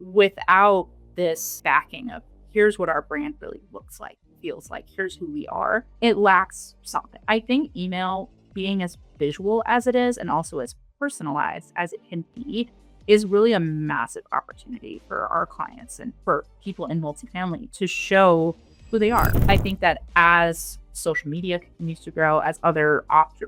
without this backing of here's what our brand really looks like, feels like, here's who we are, it lacks something. I think email, being as visual as it is and also as personalized as it can be, is really a massive opportunity for our clients and for people in multifamily to show who they are. I think that as social media continues to grow, as other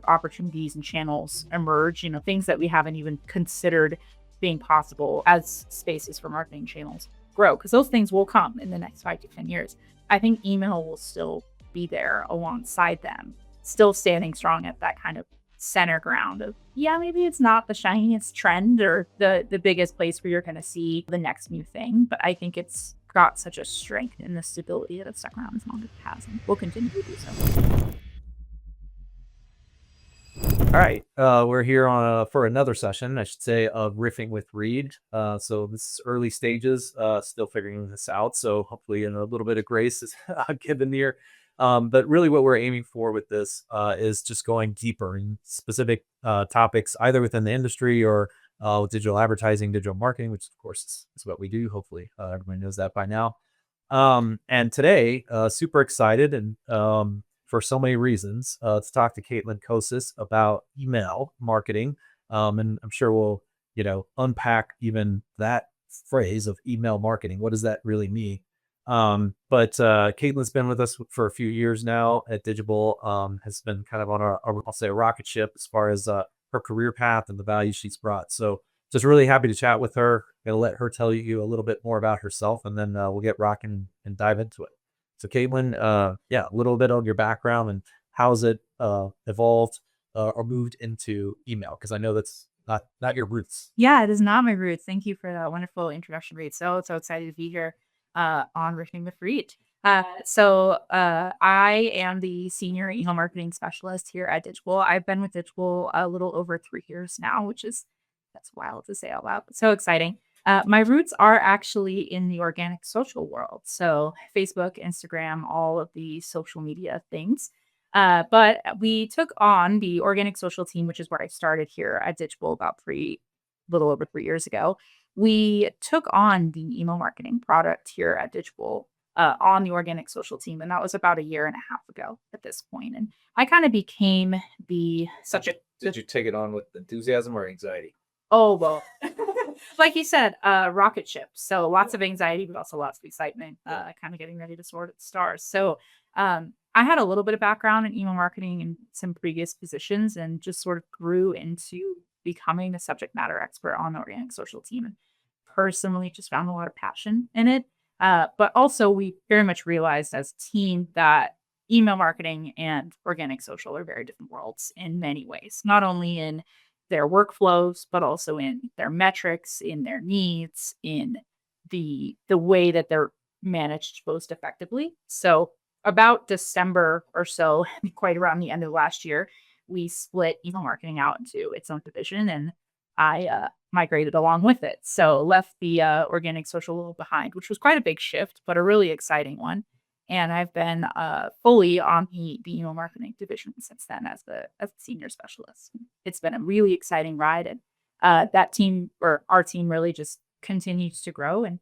opportunities and channels emerge, things that we haven't even considered being possible as spaces for marketing channels grow, because those things will come in the next 5 to 10 years. I think email will still be there alongside them, still standing strong at that kind of center ground of, yeah, maybe it's not the shiniest trend or the biggest place where you're going to see the next new thing, but I think it's got such a strength in the stability that it's stuck around as long as it has and will continue to do so. All right, we're here on for another session, I should say, of riffing with Reed. So this is early stages, still figuring this out. So hopefully, a little bit of grace is given here. But really, what we're aiming for with this is just going deeper in specific topics, either within the industry or with digital advertising, digital marketing, which of course is what we do. Hopefully, everybody knows that by now. And today, super excited and for so many reasons, to talk to Caitlin Kosis about email marketing. And I'm sure we'll, unpack even that phrase of email marketing. What does that really mean? But Caitlin's been with us for a few years now at Digible, has been kind of on I'll say a rocket ship as far as her career path and the value she's brought. So just really happy to chat with her. Gonna let her tell you a little bit more about herself, and then we'll get rocking and dive into it. So Caitlin, a little bit on your background and how's it evolved or moved into email? Because I know that's not your roots. Yeah, it is not my roots. Thank you for that wonderful introduction, Reed. So excited to be here on Rethinking with Reed. I am the senior email marketing specialist here at Digible. I've been with Digible a little over 3 years now, that's wild to say out loud, but so exciting. My roots are actually in the organic social world. So Facebook, Instagram, all of the social media things. But we took on the organic social team, which is where I started here at Digible about little over 3 years ago. We took on the email marketing product here at Digible on the organic social team. And that was about a year and a half ago at this point. And I kind of became the subject. Did you take it on with enthusiasm or anxiety? Oh, well, like you said, rocket ship. So lots of anxiety, but also lots of excitement, kind of getting ready to soar to the stars. So I had a little bit of background in email marketing in some previous positions and just sort of grew into becoming the subject matter expert on the organic social team. And personally just found a lot of passion in it. But also we very much realized as a team that email marketing and organic social are very different worlds in many ways, not only in their workflows, but also in their metrics, in their needs, in the way that they're managed most effectively. So about December or so, quite around the end of last year, we split email marketing out into its own division, and I migrated along with it. So left the organic social behind, which was quite a big shift, but a really exciting one. And I've been fully on the email marketing division since then as the senior specialist. It's been a really exciting ride, and that team or our team really just continues to grow. And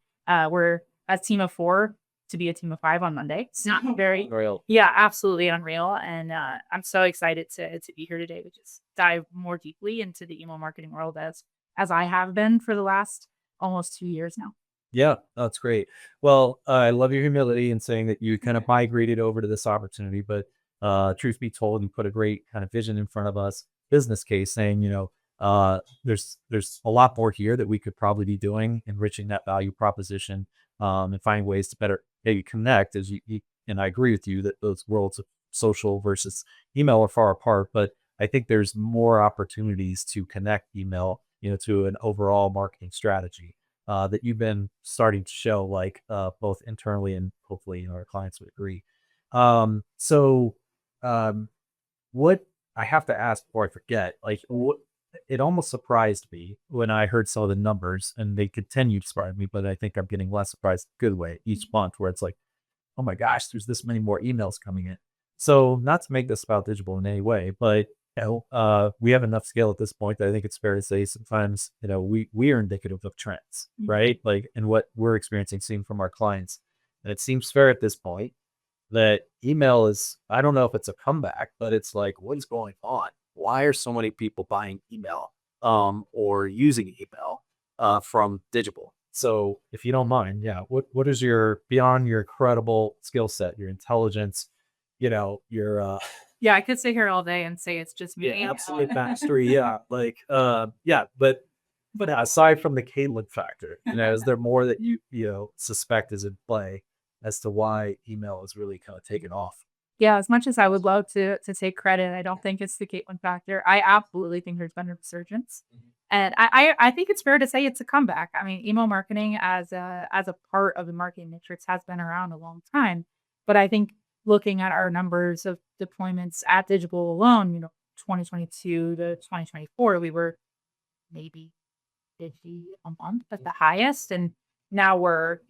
we're a team of 4 to be a team of 5 on Monday. It's not very Unreal. Yeah, absolutely unreal. And I'm so excited to be here today to just dive more deeply into the email marketing world as I have been for the last almost 2 years now. Yeah, that's great. Well, I love your humility in saying that you kind of migrated over to this opportunity, but truth be told, you put a great kind of vision in front of us, business case saying, there's a lot more here that we could probably be doing, enriching that value proposition, and finding ways to better maybe connect as you and I agree with you that those worlds of social versus email are far apart, but I think there's more opportunities to connect email, to an overall marketing strategy that you've been starting to show, like both internally and hopefully our clients would agree. So what I have to ask before I forget, it almost surprised me when I heard some of the numbers, and they continue to surprise me, but I think I'm getting less surprised in a good way each month, where it's like, oh my gosh, there's this many more emails coming in. So not to make this about Digible in any way, but We have enough scale at this point that I think it's fair to say sometimes, we are indicative of trends, Mhm. right? Like, and what we're experiencing, seeing from our clients. And it seems fair at this point that email is, I don't know if it's a comeback, but it's like, what is going on? Why are so many people buying email, or using email, from Digible? So if you don't mind, yeah, what is your, beyond your incredible skill set, your intelligence, your, Yeah, I could sit here all day and say it's just yeah, me. absolute mastery. Yeah, like, yeah, but aside from the Caitlin factor, is there more that you suspect is in play as to why email is really kind of taken off? Yeah, as much as I would love to take credit, I don't think it's the Caitlyn factor. I absolutely think there's been a resurgence, and I think it's fair to say it's a comeback. I mean, email marketing as a part of the marketing matrix has been around a long time, but I think looking at our numbers of deployments at Digital alone, 2022 to 2024, we were maybe 50 a month at the highest. And now we're,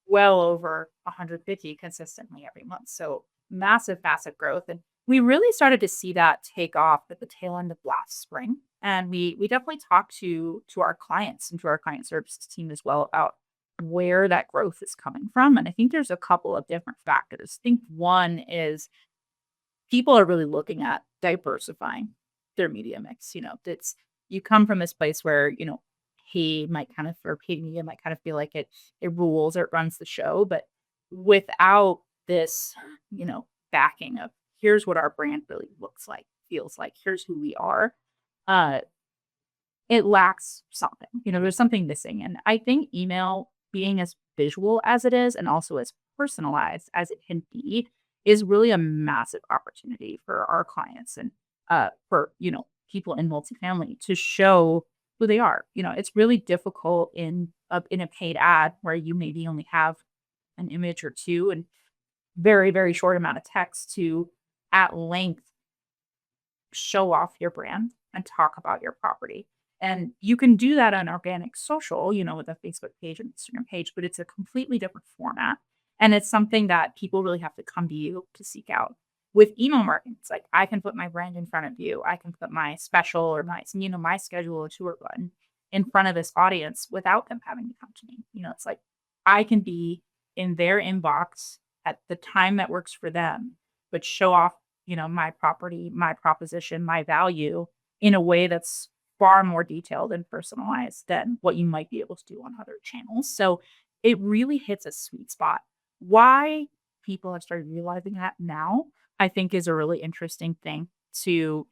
well over 150 consistently every month. So massive, massive growth. And we really started to see that take off at the tail end of last spring. And we definitely talked to our clients and to our client services team as well about where that growth is coming from. And I think there's a couple of different factors. I think one is people are really looking at diversifying their media mix. That's you come from this place where, paid might kind of or paid media might kind of feel like it rules or it runs the show. But without this, backing of here's what our brand really looks like, feels like, here's who we are, uh, it lacks something. There's something missing. And I think email being as visual as it is and also as personalized as it can be is really a massive opportunity for our clients and for, people in multifamily to show who they are. It's really difficult in a paid ad where you maybe only have an image or two and very, very short amount of text to at length show off your brand and talk about your property. And you can do that on organic social, with a Facebook page and Instagram page, but it's a completely different format. And it's something that people really have to come to you to seek out. With email marketing, it's like I can put my brand in front of you. I can put my special or my schedule or tour button in front of this audience without them having to come to me. It's like I can be in their inbox at the time that works for them, but show off my property, my proposition, my value in a way that's far more detailed and personalized than what you might be able to do on other channels. So it really hits a sweet spot. Why people have started realizing that now, I think is a really interesting thing to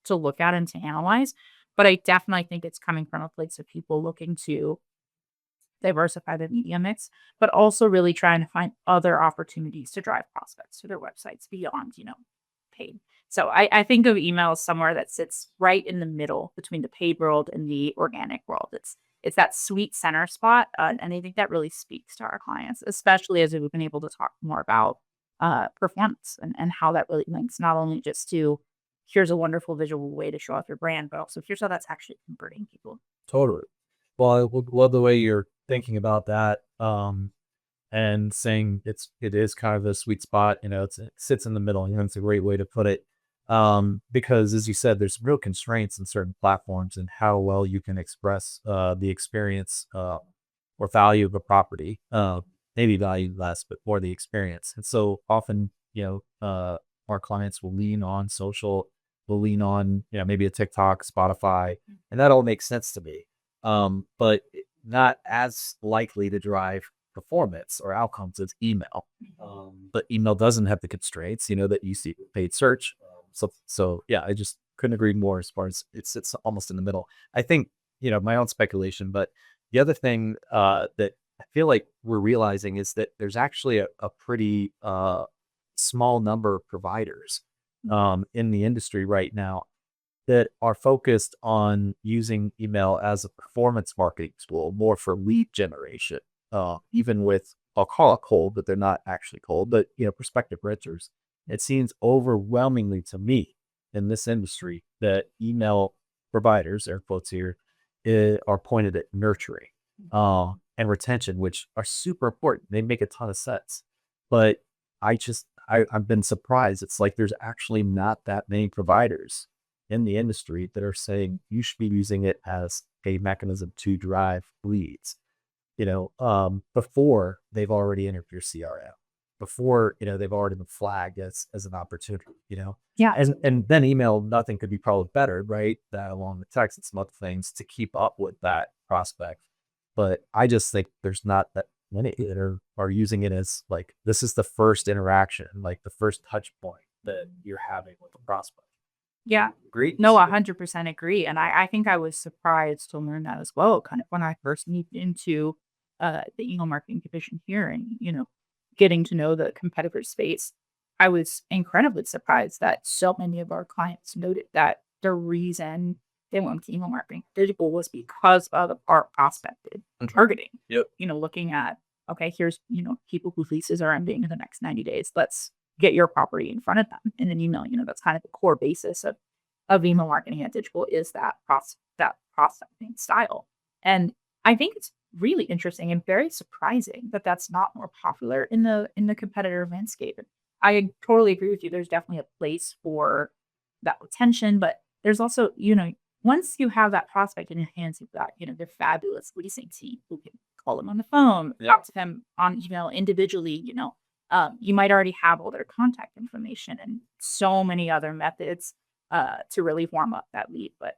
look at and to analyze. But I definitely think it's coming from a place of people looking to diversify the media mix, but also really trying to find other opportunities to drive prospects to their websites beyond, paid. So I think of email as somewhere that sits right in the middle between the paid world and the organic world. It's that sweet center spot, and I think that really speaks to our clients, especially as we've been able to talk more about performance and how that really links not only just to here's a wonderful visual way to show off your brand, but also here's how that's actually converting people. Totally. Well, I love the way you're thinking about that. And saying it is kind of a sweet spot, it sits in the middle, it's a great way to put it. Because as you said, there's real constraints in certain platforms and how well you can express the experience or value of a property. Maybe value less, but more the experience. And so often, our clients will lean on social, will lean on, maybe a TikTok, Spotify, and that all makes sense to me. But not as likely to drive performance or outcomes as email. But email doesn't have the constraints, that you see with paid search. So yeah, I just couldn't agree more as far as it's almost in the middle. I think, my own speculation, but the other thing that I feel like we're realizing is that there's actually a pretty small number of providers in the industry right now that are focused on using email as a performance marketing tool, more for lead generation, even with, I'll call it cold, but they're not actually cold, but prospective renters. It seems overwhelmingly to me in this industry that email providers, air quotes here, are pointed at nurturing and retention, which are super important. They make a ton of sense. But I've been surprised. It's like there's actually not that many providers in the industry that are saying you should be using it as a mechanism to drive leads, before they've already entered your CRM, before, they've already been flagged as an opportunity, Yeah. and then email, nothing could be probably better, right? That along with text and some other things to keep up with that prospect. But I just think there's not that many that are using it as like, this is the first interaction, like the first touch point that you're having with the prospect. Yeah. Great. No, 100% agree. And I think I was surprised to learn that as well, kind of when I first moved into the email marketing division here and, getting to know the competitor space. I was incredibly surprised that so many of our clients noted that the reason they went to email marketing digital was because of our prospected and targeting. Yep. Looking at, okay, here's, people whose leases are ending in the next 90 days. Let's get your property in front of them in an email. That's kind of the core basis of email marketing at Digible is that prospecting style. And I think it's really interesting and very surprising that that's not more popular in the competitive landscape. And I totally agree with you. There's definitely a place for that retention, but there's also, once you have that prospect in your hands, you've got, their fabulous leasing team who can call them on the phone, talk to them on email individually, you might already have all their contact information and so many other methods to really warm up that lead. But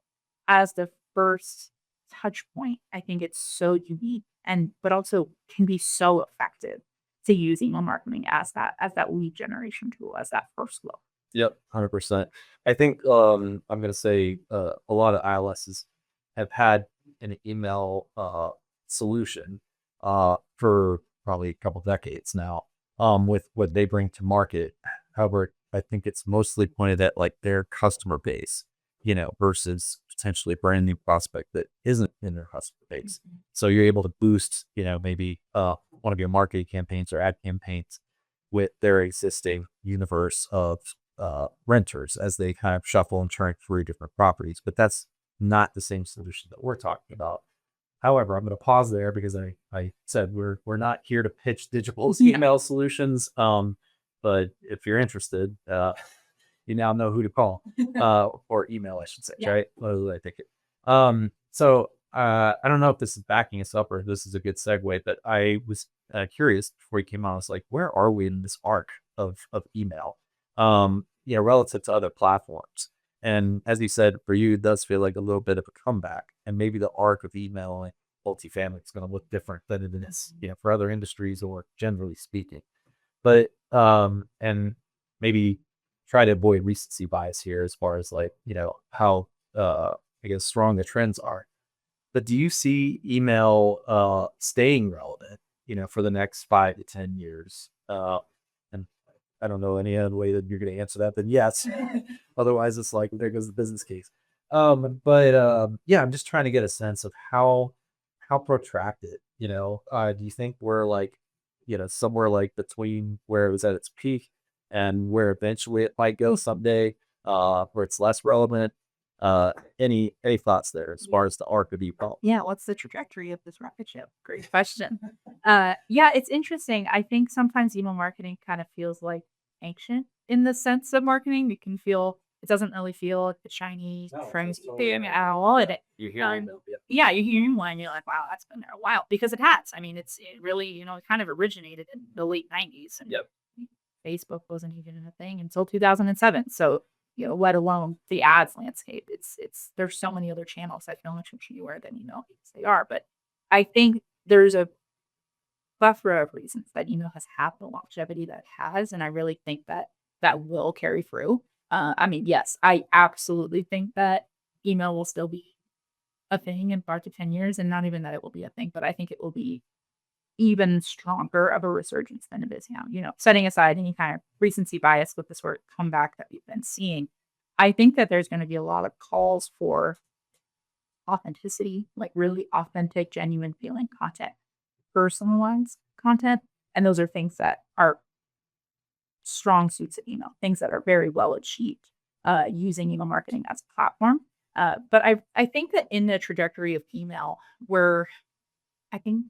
as the first touch point, I think it's so unique and but also can be so effective to use email marketing as that lead generation tool, as that first flow. Yep, 100%. I think I'm gonna say a lot of ILSs have had an email solution for probably a couple decades now. With what they bring to market. However, I think it's mostly pointed at like their customer base, versus potentially a brand new prospect that isn't in their customer base. Mhm. So you're able to boost, maybe one of your marketing campaigns or ad campaigns with their existing universe of renters as they kind of shuffle and turn through different properties. But that's not the same solution that we're talking about. However, I'm going to pause there because I said we're not here to pitch digital Yeah. email solutions. But if you're interested, you now know who to call, or email, I should say, Yeah. right? What was I thinking? I don't know if this is backing us up or if this is a good segue, but I was curious before you came on. I was like, where are we in this arc of email? Relative to other platforms. And as you said, for you, it does feel like a little bit of a comeback. And maybe the arc of email and multifamily is going to look different than it is, for other industries or generally speaking. But and maybe try to avoid recency bias here as far as like, how I guess strong the trends are. But do you see email staying relevant, for the next 5 to 10 years? And I don't know any other way that you're going to answer that than yes. Otherwise, it's like there goes the business case. But yeah, I'm just trying to get a sense of how protracted. Do you think we're like, somewhere like between where it was at its peak and where eventually it might go someday, where it's less relevant? Any thoughts there as far as the arc of email? Yeah, what's the trajectory of this rocket ship? Great question. Yeah, it's interesting. I think sometimes email marketing kind of feels like ancient in the sense of marketing. It doesn't really feel like the shiny, No, friends that's totally thing right. at all. You hear Um, email, yeah. yeah, you hear one, you're like, wow, that's been there a while because it has. I mean, it really, it kind of originated in the late 90s and Yep. Facebook wasn't even a thing until 2007. So, let alone the ads landscape. There's so many other channels that feel much newer than because they are. But I think there's a plethora of reasons that email has had the longevity that it has, and I really think that that will carry through. I mean, yes, I absolutely think that email will still be a thing in 5 to 10 years, and not even that it will be a thing, but I think it will be even stronger of a resurgence than it is now. Setting aside any kind of recency bias with the sort of comeback that we've been seeing, I think that there's going to be a lot of calls for authenticity, like really authentic, genuine feeling content, personalized content. And those are things that are strong suits of email, things that are very well achieved using email marketing as a platform. But I think that in the trajectory of email, where I think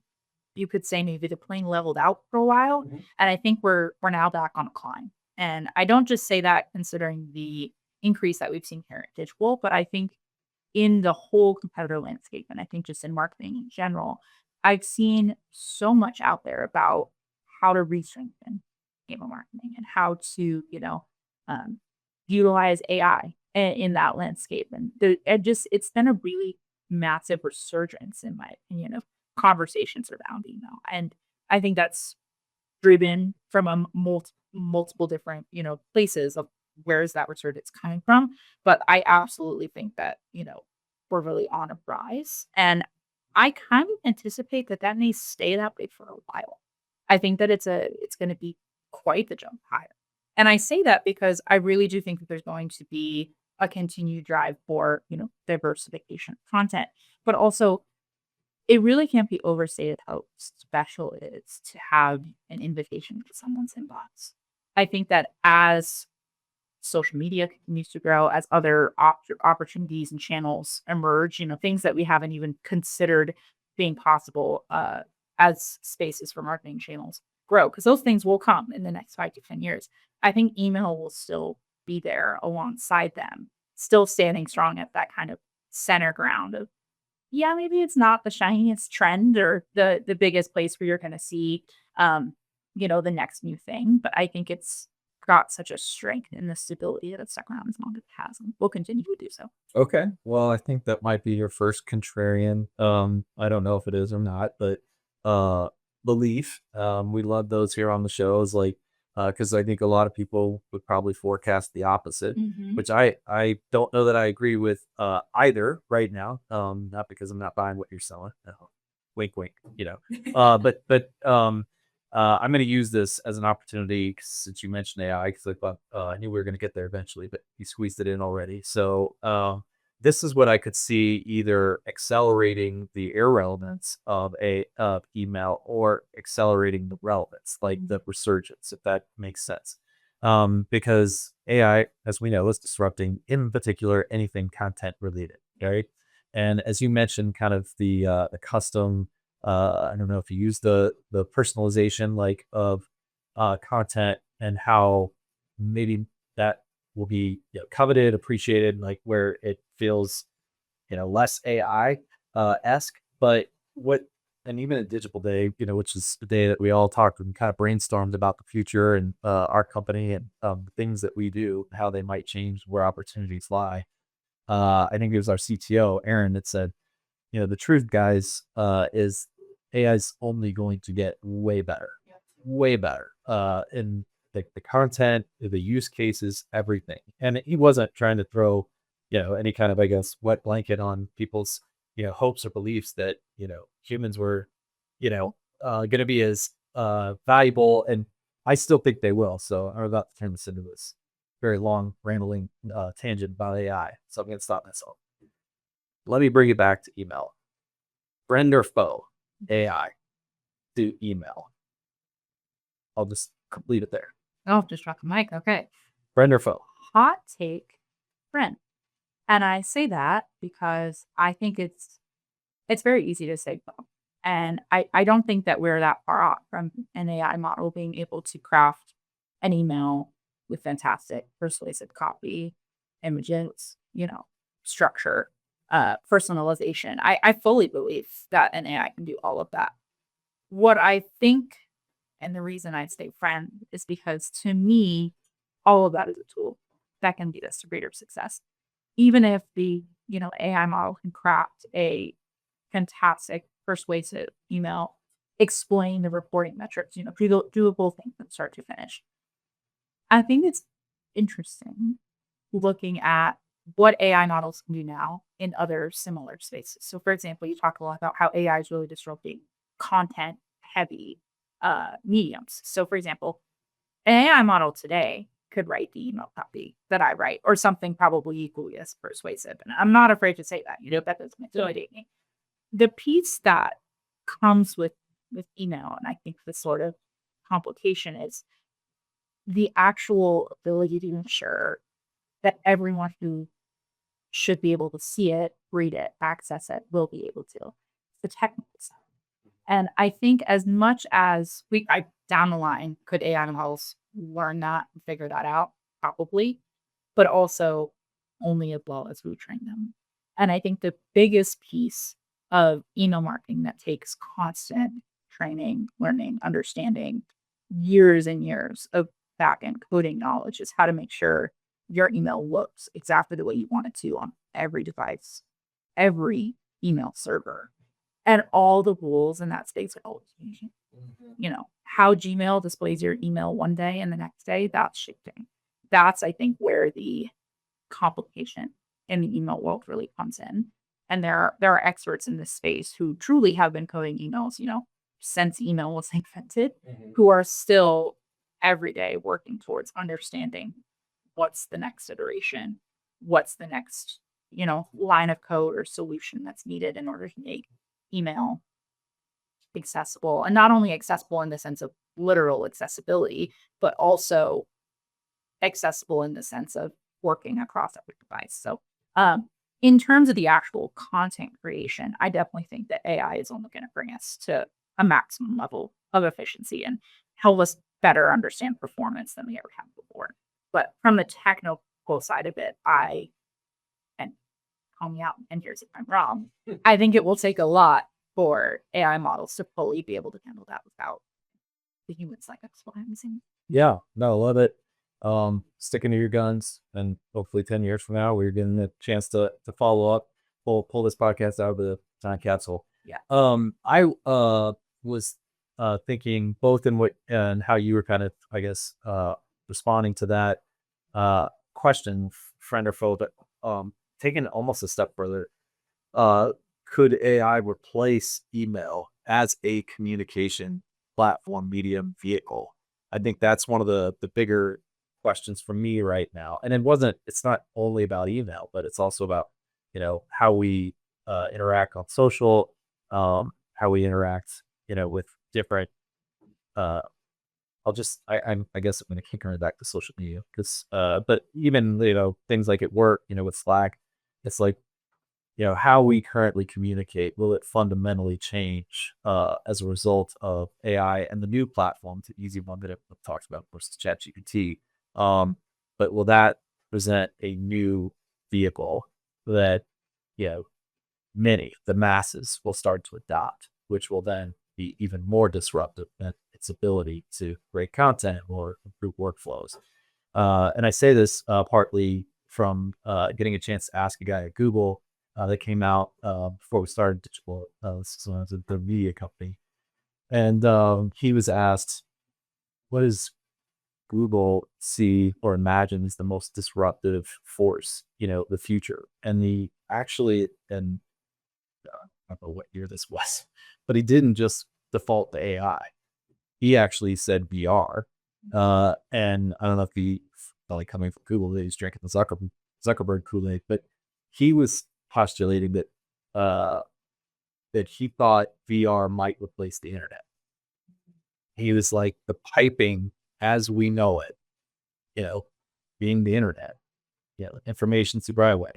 you could say maybe the plane leveled out for a while, Mhm. and I think we're now back on a climb. And I don't just say that considering the increase that we've seen here at Digible, but I think in the whole competitor landscape, and I think just in marketing in general, I've seen so much out there about how to re-strengthen email marketing and how to, um, utilize AI in that landscape. And it's been a really massive resurgence, in my opinion, of conversations around email. And I think that's driven from a multiple different, places of where is that resurgence coming from. But I absolutely think that, we're really on a rise. And I kind of anticipate that that may stay that way for a while. I think that it's going to be quite the jump higher. And I say that because I really do think that there's going to be a continued drive for, diversification of content, but also it really can't be overstated how special it is to have an invitation to someone's inbox. I think that as social media continues to grow, as other opportunities and channels emerge, things that we haven't even considered being possible as spaces for marketing channels grow, because those things will come in the next 5 to 10 years. I think email will still be there alongside them, still standing strong at that kind of center ground of, yeah, maybe it's not the shiniest trend or the biggest place where you're gonna see, the next new thing, but I think it's got such a strength in the stability that it's stuck around as long as it has and will continue to do so. Okay. Well, I think that might be your first contrarian. I don't know if it is or not, but uh belief. We love those here on the shows, like because I think a lot of people would probably forecast the opposite, Mhm. which I don't know that I agree with either right now. Not because I'm not buying what you're selling. Wink wink, but I'm going to use this as an opportunity since you mentioned AI, because I thought I knew we were going to get there eventually, but you squeezed it in already. So this is what I could see either accelerating the irrelevance of email or accelerating the relevance, like Mhm. the resurgence, if that makes sense. Because AI, as we know, is disrupting, in particular, anything content related, right? And as you mentioned, kind of the custom. I don't know if you use the personalization like of content and how maybe that will be coveted, appreciated, like where it feels less AI esque. But what and even a digital day, which is the day that we all talked and kind of brainstormed about the future and our company and the things that we do, how they might change, where opportunities lie. I think it was our CTO, Aaron, that said, the truth, guys, is AI is only going to get way better. In the content, the use cases, everything. And he wasn't trying to throw, any kind of, I guess, wet blanket on people's, hopes or beliefs that, humans were, going to be as valuable. And I still think they will. So I'm about to turn this into this very long, rambling tangent about AI. So I'm going to stop myself. Let me bring it back to email. Friend or foe, AI to email. I'll just leave it there. Oh, just drop the mic. Okay. Friend or foe? Hot take, friend. And I say that because I think it's very easy to say both. And I don't think that we're that far off from an AI model being able to craft an email with fantastic persuasive copy, images, structure, personalization. I fully believe that an AI can do all of that. What I think, and the reason I say friend, is because to me, all of that is a tool that can be the distributor of success. Even if the, AI model can craft a fantastic persuasive email, explain the reporting metrics, do the whole thing from start to finish. I think it's interesting looking at what AI models can do now in other similar spaces. So, for example, you talk a lot about how AI is really disrupting content heavy mediums. So, for example, an AI model today could write the email copy that I write, or something probably equally as persuasive. And I'm not afraid to say that. That doesn't intimidate me. The piece that comes with email, and I think the sort of complication is the actual ability to ensure that everyone who should be able to see it, read it, access it, will be able to. The technical stuff. And I think as much as down the line, could AI models learn that and figure that out? Probably. but also only as well as we train them. And I think the biggest piece of email marketing that takes constant training, learning, understanding, years and years of back end coding knowledge is how to make sure your email looks exactly the way you want it to on every device, every email server, and all the rules in that space are always changing. How Gmail displays your email one day and the next day, that's shifting. That's, I think, where the complication in the email world really comes in. And there are experts in this space who truly have been coding emails, since email was invented, who are still every day working towards understanding what's the next iteration, what's the next, line of code or solution that's needed in order to make email accessible. And not only accessible in the sense of literal accessibility, but also accessible in the sense of working across every device. So, in terms of the actual content creation, I definitely think that AI is only going to bring us to a maximum level of efficiency and help us better understand performance than we ever have before. But from the technical side of it, and call me out, and here's if I'm wrong, I think it will take a lot for AI models to fully be able to handle that without the humans like us behind Yeah, no, love it. Sticking to your guns, and hopefully 10 years from now, we're getting a chance to follow up, pull this podcast out of the time capsule. Yeah. I was thinking both in what and how you were kind of, I guess, responding to that question, friend or foe, but taking it almost a step further. Could AI replace email as a communication platform, medium, vehicle? I think that's one of the bigger questions for me right now. And it's not only about email, but it's also about, how we interact on social, how we interact, with different, I guess I'm going to kick her back to social media because, but even, things like at work, with Slack, it's like, how we currently communicate, will it fundamentally change as a result of AI and the new platform, the easy one that I've talked about, of course, is ChatGPT. But will that present a new vehicle that, the masses will start to adopt, which will then be even more disruptive than its ability to create content or improve workflows. And I say this partly from getting a chance to ask a guy at Google that came out before we started Digible. This is when I was at the media company. And he was asked, what does Google see or imagine is the most disruptive force, the future? And and I don't know what year this was, but he didn't just default to AI. He actually said VR. And I don't know if he, probably coming from Google, that he's drinking the Zuckerberg Kool-Aid, but he was postulating that he thought VR might replace the internet. He was like, the piping as we know it, being the internet, information superhighway,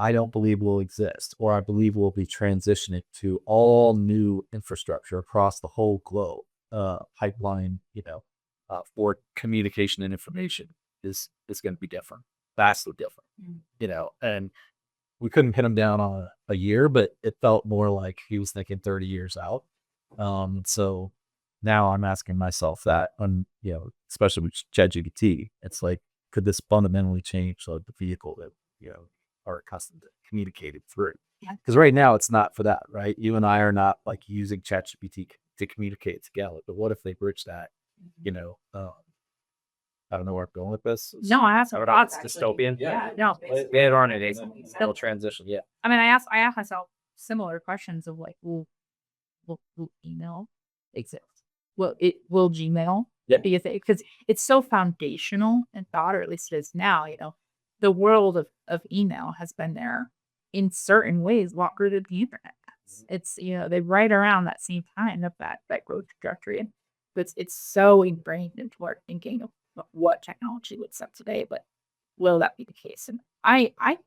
I don't believe will exist, or I believe we'll be transitioning to all new infrastructure across the whole globe. Pipeline, for communication and information is going to be different, vastly different, and we couldn't pin him down on a year, but it felt more like he was thinking 30 years out. So now I'm asking myself that especially with ChatGPT, it's like, could this fundamentally change the vehicle that, are accustomed to communicating through? Because right now it's not for that, right? You and I are not like using ChatGPT to communicate together, but what if they bridge that, I don't know where I'm going with this. No, I have some thoughts. Dystopian. Yeah, no. They're on it. Still transition. Yeah. I mean, I asked myself similar questions of like, will email exist? Will Gmail be a thing? Because it's so foundational in thought, or at least it is now. The world of email has been there in certain ways longer than the internet has. It's they right around that same time of that growth trajectory, and it's so ingrained into our thinking of what technology would set today. But will that be the case? And I have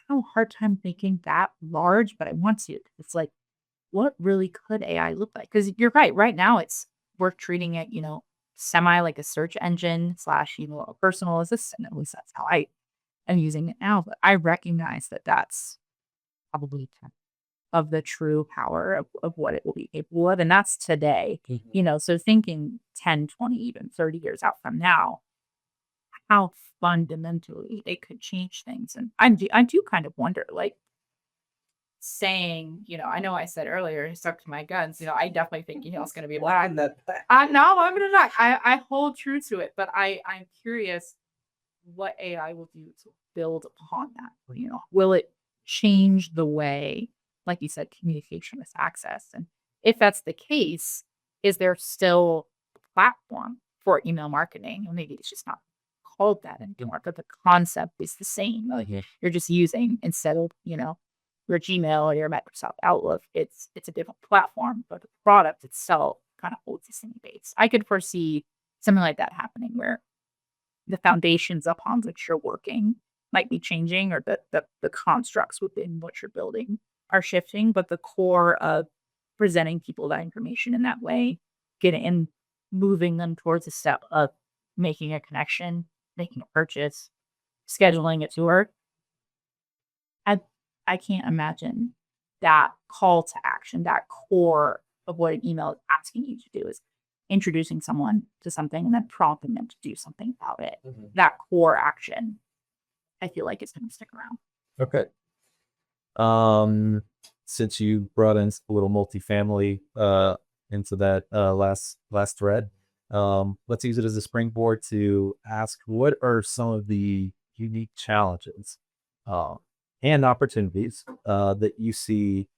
a hard time thinking that large, but I want to. It's like, what really could AI look like? Because you're right. Right now, we're treating it, semi like a search engine slash, a personal assistant. At least that's how I am using it now. But I recognize that that's probably 10 of the true power of what it will be capable of. And that's today, so thinking 10, 20, even 30 years out from now, how fundamentally they could change things. And I do kind of wonder, like, saying, I know I said earlier, stuck to my guns. I definitely think it's going to be black. I no, I'm gonna not. I hold true to it, but I'm curious what AI will do to build upon that. Will it change the way, like you said, communication is accessed? And if that's the case, is there still a platform for email marketing? Or maybe it's just not called that anymore, but the concept is the same. Like you're just using, instead of, your Gmail or your Microsoft Outlook, it's a different platform, but the product itself kind of holds the same base. I could foresee something like that happening where the foundations upon which you're working might be changing, or the constructs within what you're building are shifting, but the core of presenting people that information in that way, getting and moving them towards a step of making a connection, making a purchase, scheduling a tour. I I can't imagine that call to action, that core of what an email is asking you to do is introducing someone to something and then prompting them to do something about it. That core action, I feel like, is going to stick around. Okay. Um, since you brought in a little multifamily into that last thread, let's use it as a springboard to ask what are some of the unique challenges uh, and opportunities that you see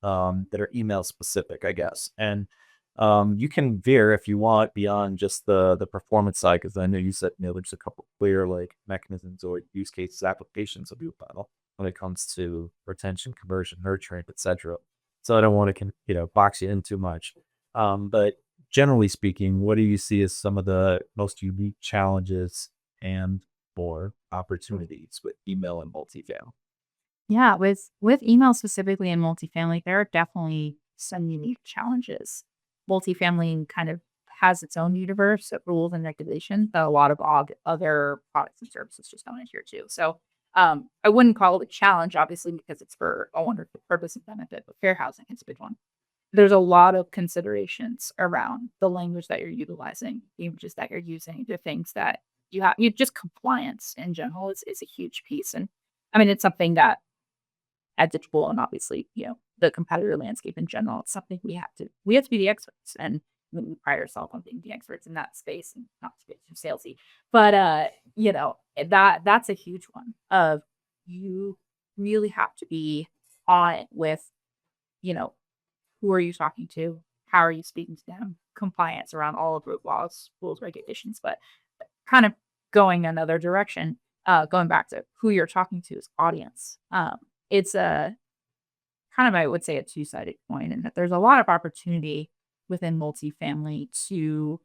that are email specific, I guess. And you can veer if you want beyond just the performance side, because I know you said there's a couple clear like mechanisms or use cases, applications of panel when it comes to retention, conversion, nurturing, etc. So I don't want to box you in too much. But generally speaking, what do you see as some of the most unique challenges and or opportunities with email and multifamily? Yeah, with email specifically and multifamily, there are definitely some unique challenges. Multifamily kind of has its own universe of rules and regulations that a lot of other products and services just don't adhere to. So I wouldn't call it a challenge, obviously, because it's for a wonderful purpose and benefit, but fair housing is a big one. There's a lot of considerations around the language that you're utilizing, the images that you're using, the things that you just compliance in general is a huge piece. And I mean, it's something that at Digible and obviously, the competitor landscape in general, it's something we have to be the experts, and we pride ourselves on being the experts in that space, and not to get too salesy. But that's a huge one of, you really have to be on it with, you know, who are you talking to? How are you speaking to them? Compliance around all of the laws, rules, regulations, but kind of going another direction, going back to who you're talking to as audience. It's a kind of, I would say, a two-sided coin, and that there's a lot of opportunity within multifamily to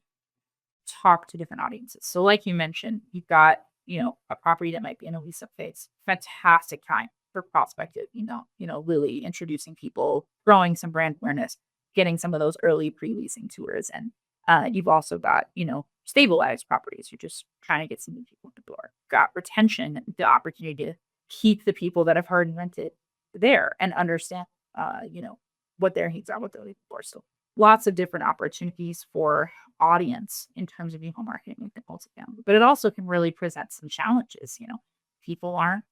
talk to different audiences. So like you mentioned, you've got, a property that might be in a lease up phase. Fantastic time for prospective, really introducing people, growing some brand awareness, getting some of those early pre-leasing tours. And you've also got, stabilized properties. You're just trying to get some new people in the door. Got retention, the opportunity to keep the people that have heard and rented there and understand, what their needs are, what they're looking for. So lots of different opportunities for audience in terms of email marketing with the multifamily. But it also can really present some challenges. People aren't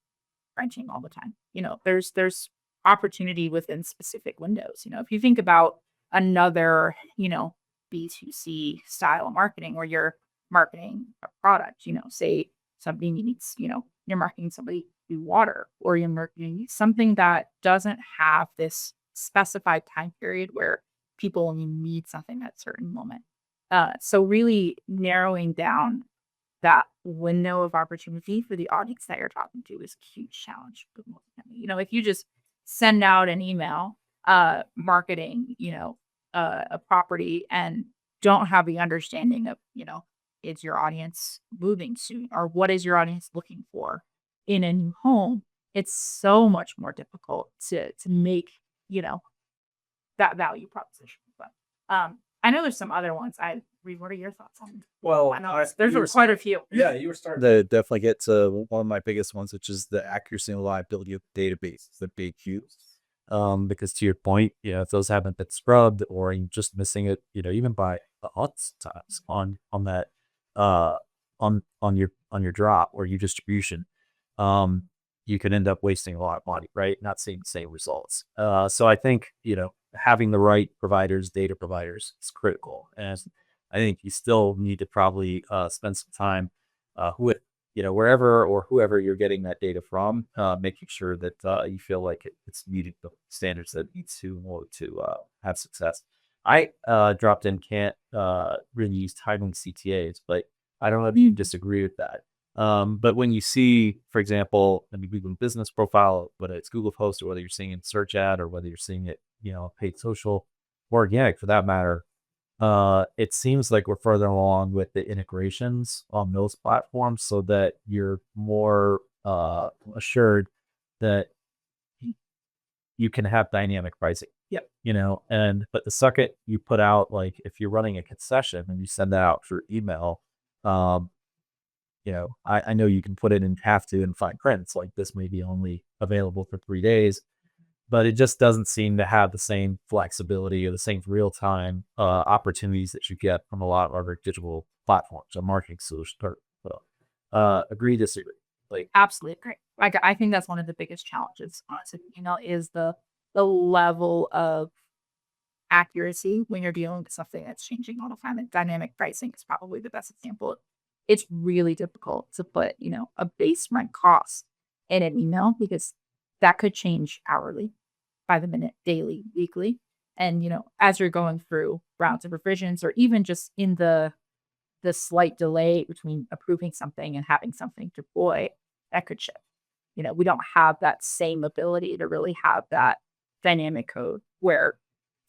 renting all the time. There's opportunity within specific windows. If you think about another, B2C style of marketing where you're marketing a product, say somebody needs, you're marketing somebody to water, or you're marketing something that doesn't have this specified time period where people only need something at a certain moment. So really narrowing down that window of opportunity for the audience that you're talking to is a huge challenge with multifamily. If you just send out an email marketing, a property, and don't have the understanding of, is your audience moving soon, or what is your audience looking for in a new home, it's so much more difficult to make, that value proposition. But I know there's some other ones. What are your thoughts on? Well, I know there's quite a few. yeah, you were starting to definitely get to one of my biggest ones, which is the accuracy and reliability of the database, the big Qs. Because to your point, if those haven't been scrubbed or you're just missing it, even by a month times on that, uh, on your drop or your distribution, um, you could end up wasting a lot of money, right? Not seeing the same results. So I think, having the right providers, data providers is critical. And I think you still need to probably spend some time with, wherever or whoever you're getting that data from, making sure that you feel like it's meeting the standards that it needs to in order to have success. I dropped in can't really use timing CTAs, but I don't know if you disagree with that. But when you see, for example, in the Google business profile, whether it's Google Post or whether you're seeing it in search ad or whether you're seeing it, paid social or organic for that matter, it seems like we're further along with the integrations on those platforms so that you're more assured that you can have dynamic pricing. Yep. But the second you put out, like if you're running a concession and you send that out through email, I know you can put it in have to in fine print. It's like this may be only available for 3 days, but it just doesn't seem to have the same flexibility or the same real time opportunities that you get from a lot of other digital platforms or marketing solutions. Agree, disagree. Like Absolutely agree. Like I think that's one of the biggest challenges, honestly, is the level of accuracy when you're dealing with something that's changing all the time. And dynamic pricing is probably the best example. It's really difficult to put, a base rent cost in an email because that could change hourly, by the minute, daily, weekly. And, as you're going through rounds of revisions or even just in the slight delay between approving something and having something deploy, that could shift. We don't have that same ability to really have that dynamic code where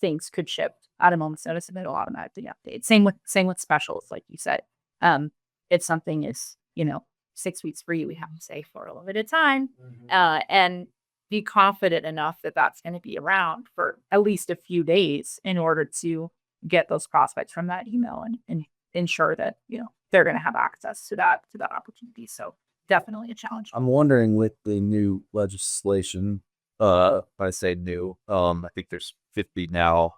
things could shift at a moment's notice and it'll automatically update. Same with specials, like you said. If something is, 6 weeks free, we have to say for a limited time, and be confident enough that that's going to be around for at least a few days in order to get those prospects from that email and ensure that, they're going to have access to that opportunity. So definitely a challenge. I'm wondering with the new legislation, if I say new, I think there's 50 now,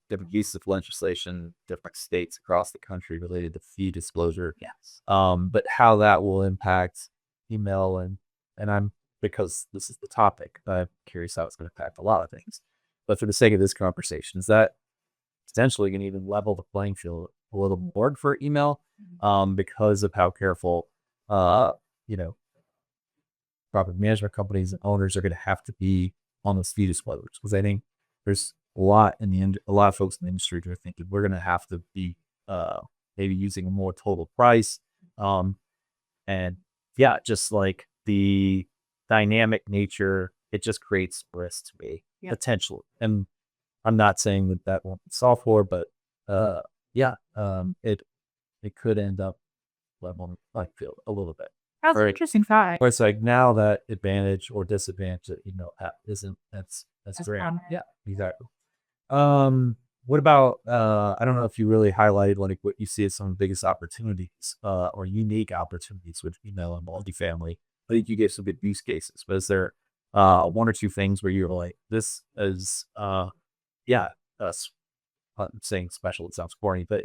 different pieces of legislation, different states across the country related to fee disclosure. Yes. But how that will impact email and I'm because this is the topic, I'm curious how it's going to impact a lot of things. But for the sake of this conversation, is that potentially going to even level the playing field a little more for email, because of how careful, you know, property management companies and owners are going to have to be on those fee disclosures. Because I think there's a lot of folks in the industry who are thinking we're going to have to be maybe using a more total price, and yeah, just like the dynamic nature, it just creates risk to me potentially. And I'm not saying that won't be solved for, but it could end up leveling I feel a little bit. That's an Right. interesting thought. Where it's like now that advantage or disadvantage that isn't that's That's great. fun. Yeah, exactly. What about I don't know if you really highlighted like what you see as some of the biggest opportunities or unique opportunities with email and multifamily. I think you gave some good use cases, but is there one or two things where you're like, this is yeah, I'm saying special, it sounds corny, but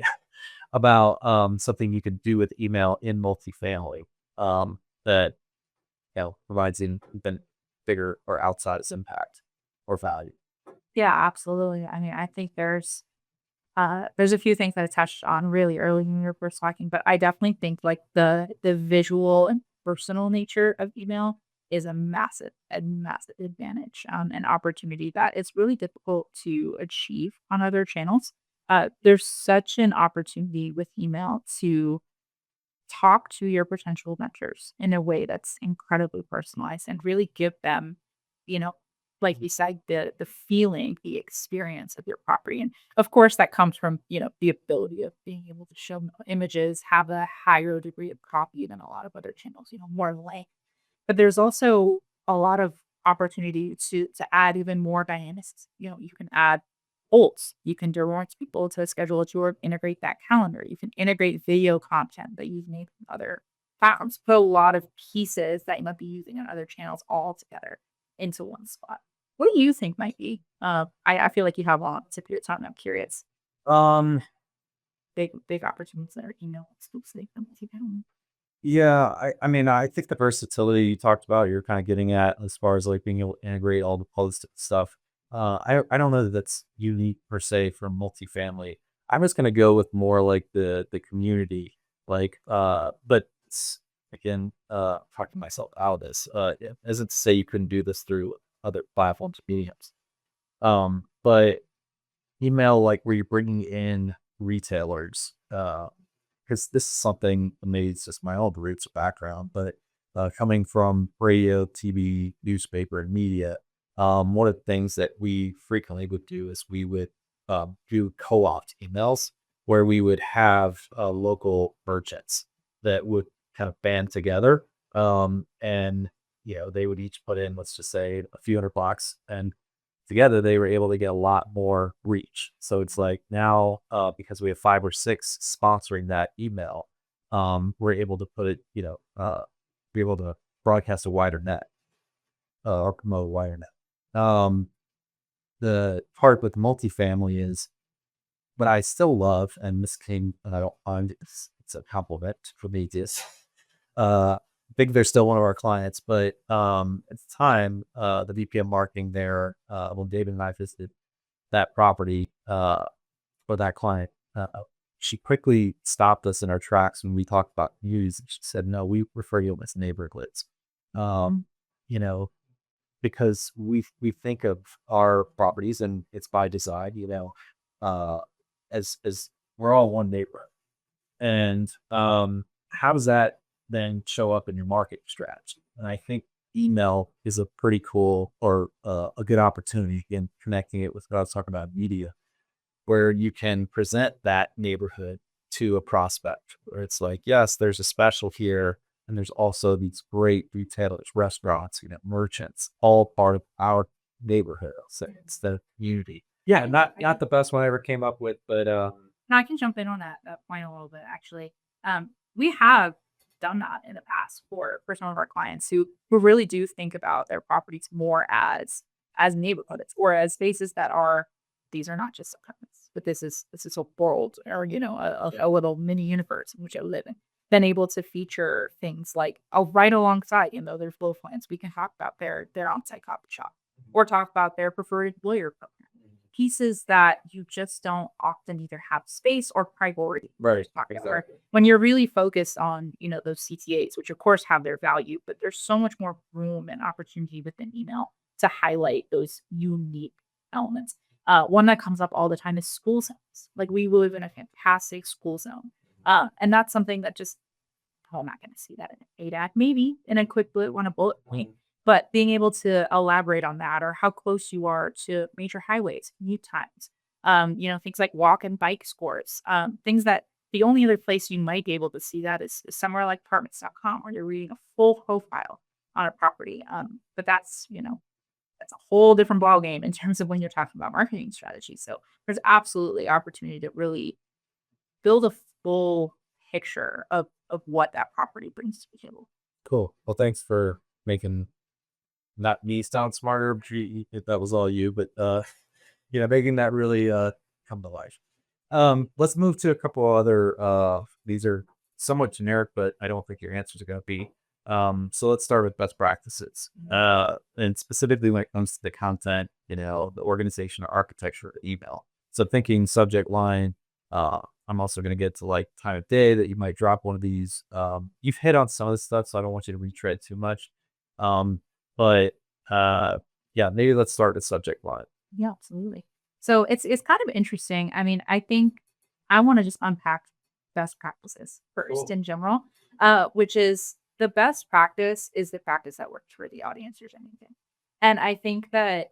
about something you could do with email in multifamily that provides even bigger or outsized impact or value. Yeah, absolutely. I mean, I think there's a few things that I touched on really early in your first talking, but I definitely think like the visual and personal nature of email is a massive advantage, and opportunity that is really difficult to achieve on other channels. There's such an opportunity with email to talk to your potential renters in a way that's incredibly personalized and really give them, you know, like you said, the feeling, the experience of your property. And of course that comes from, the ability of being able to show images, have a higher degree of copy than a lot of other channels, more length. But there's also a lot of opportunity to add even more dynamics. You can add polls. You can direct people to schedule a tour, integrate that calendar. You can integrate video content that you've made from other platforms, put a lot of pieces that you might be using on other channels all together into one spot. What do you think might be? I feel like you have a lot to your time. I'm curious. Um, Big opportunities that are email exclusive. yeah, I mean, I think the versatility you talked about, you're kind of getting at as far as like being able to integrate all this stuff. I don't know that that's unique per se for multifamily. I'm just gonna go with more like the community, like but again, talking myself out of this. It isn't to say you couldn't do this through other platforms, mediums. But email, like where you're bringing in retailers, because this is something, I mean, it's just my own roots or background, but coming from radio, TV, newspaper, and media, one of the things that we frequently would do is we would do co-opt emails where we would have local merchants that would kind of band together, and they would each put in, let's just say, a few $100, and together they were able to get a lot more reach. So it's like now, because we have 5 or 6 sponsoring that email, we're able to put it, be able to broadcast a wider net, or promote a wider net. The part with multifamily is what I still love, and this came, and I don't mind, it's a compliment for me. This, think they're still one of our clients, but at the time, the VP of marketing there, when David and I visited that property for that client, she quickly stopped us in our tracks when we talked about communities. She said, "No, we refer to them as neighborhoods." You know, because we think of our properties, and it's by design, uh, as we're all one neighborhood. And how does that then show up in your marketing strategy? And I think email is a pretty cool, or a good opportunity, in connecting it with what I was talking about, media, where you can present that neighborhood to a prospect, where it's like, yes, there's a special here, and there's also these great retailers, restaurants, merchants, all part of our neighborhood. So it's the community. Yeah, not the best one I ever came up with, but Now I can jump in on that point a little bit. Actually, we have done that in the past for some of our clients who really do think about their properties more as neighborhoods, or as spaces that are, these are not just apartments, but this is a world, or a little mini universe in which I live in. Been able to feature things like, right alongside, there's flow plans. We can talk about their on-site coffee shop, or talk about their preferred lawyer program. Pieces that you just don't often either have space or priority right, to talk about. exactly. When you're really focused on, those CTAs, which of course have their value, but there's so much more room and opportunity within email to highlight those unique elements. One that comes up all the time is school zones. Like, we live in a fantastic school zone. And that's something that just, I'm not going to see that in an ADAC, maybe in a quick bullet point. But being able to elaborate on that, or how close you are to major highways, commute times, things like walk and bike scores, things that the only other place you might be able to see that is somewhere like apartments.com, where you're reading a full profile on a property. But that's a whole different ballgame in terms of when you're talking about marketing strategy. So there's absolutely opportunity to really build a full picture of what that property brings to the table. Cool. Well, thanks for making not me sound smarter, if that was all you, but making that really come to life. Let's move to a couple other, these are somewhat generic, but I don't think your answers are going to be. So let's start with best practices. And specifically when it comes to the content, the organization or architecture of email. So thinking subject line, I'm also going to get to like time of day that you might drop one of these. You've hit on some of this stuff, so I don't want you to retread too much. But yeah, maybe let's start with subject line. Yeah, absolutely. So it's kind of interesting. I mean, I think I want to just unpack best practices first. Cool. In general, which is, the best practice is the practice that works for the audience you're sending to. And I think that,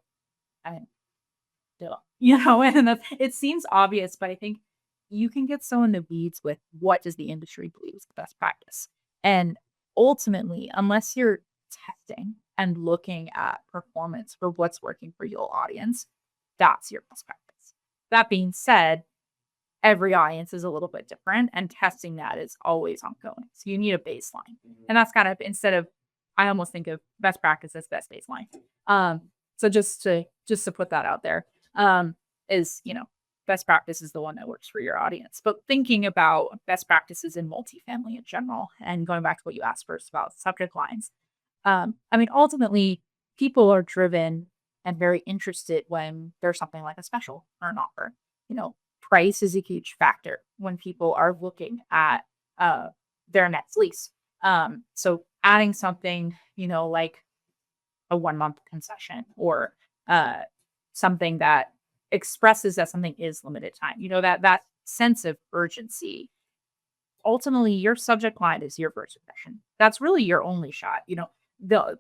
I and it seems obvious, but I think you can get so in the weeds with, what does the industry believe is the best practice? And ultimately, unless you're testing and looking at performance for what's working for your audience, that's your best practice. That being said, every audience is a little bit different, and testing that is always ongoing. So you need a baseline. And that's kind of instead of I almost think of best practice as best baseline. So just to put that out there, is best practice is the one that works for your audience. But thinking about best practices in multifamily in general, and going back to what you asked first about subject lines, I mean, ultimately, people are driven and very interested when there's something like a special or an offer. You know, price is a huge factor when people are looking at uh, their next lease. So adding something, like a 1 month concession or uh, something that expresses that something is limited time. That sense of urgency. Ultimately, your subject line is your first impression. That's really your only shot.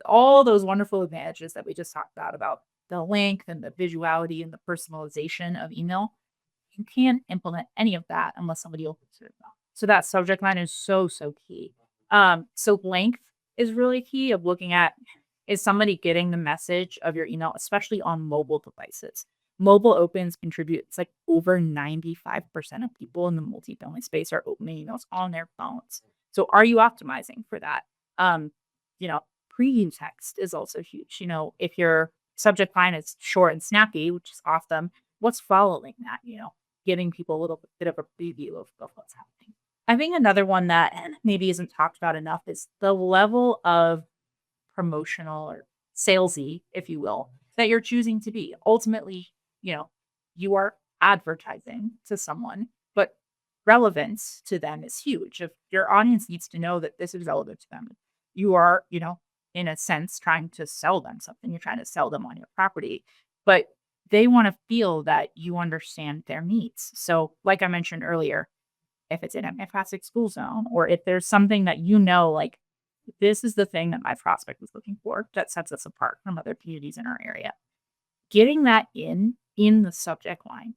All those wonderful advantages that we just talked about the length and the visuality and the personalization of email. You can't implement any of that unless somebody opens it up. So that subject line is so, so key. So length is really key of looking at is somebody getting the message of your email, especially on mobile devices. Mobile opens contribute. It's like over 95% of people in the multifamily space are opening emails on their phones. So are you optimizing for that? Um, Preview text is also huge. If your subject line is short and snappy, which is awesome, what's following that? Giving people a little bit of a preview of what's happening. I think another one that maybe isn't talked about enough is the level of promotional or salesy, if you will, that you're choosing to be. Ultimately, you are advertising to someone, but relevance to them is huge. If your audience needs to know that this is relevant to them, you are, in a sense, trying to sell them something. You're trying to sell them on your property, but they want to feel that you understand their needs. So, like I mentioned earlier, if it's in a fantastic school zone, or if there's something that like this is the thing that my prospect was looking for that sets us apart from other communities in our area. Getting that in the subject line,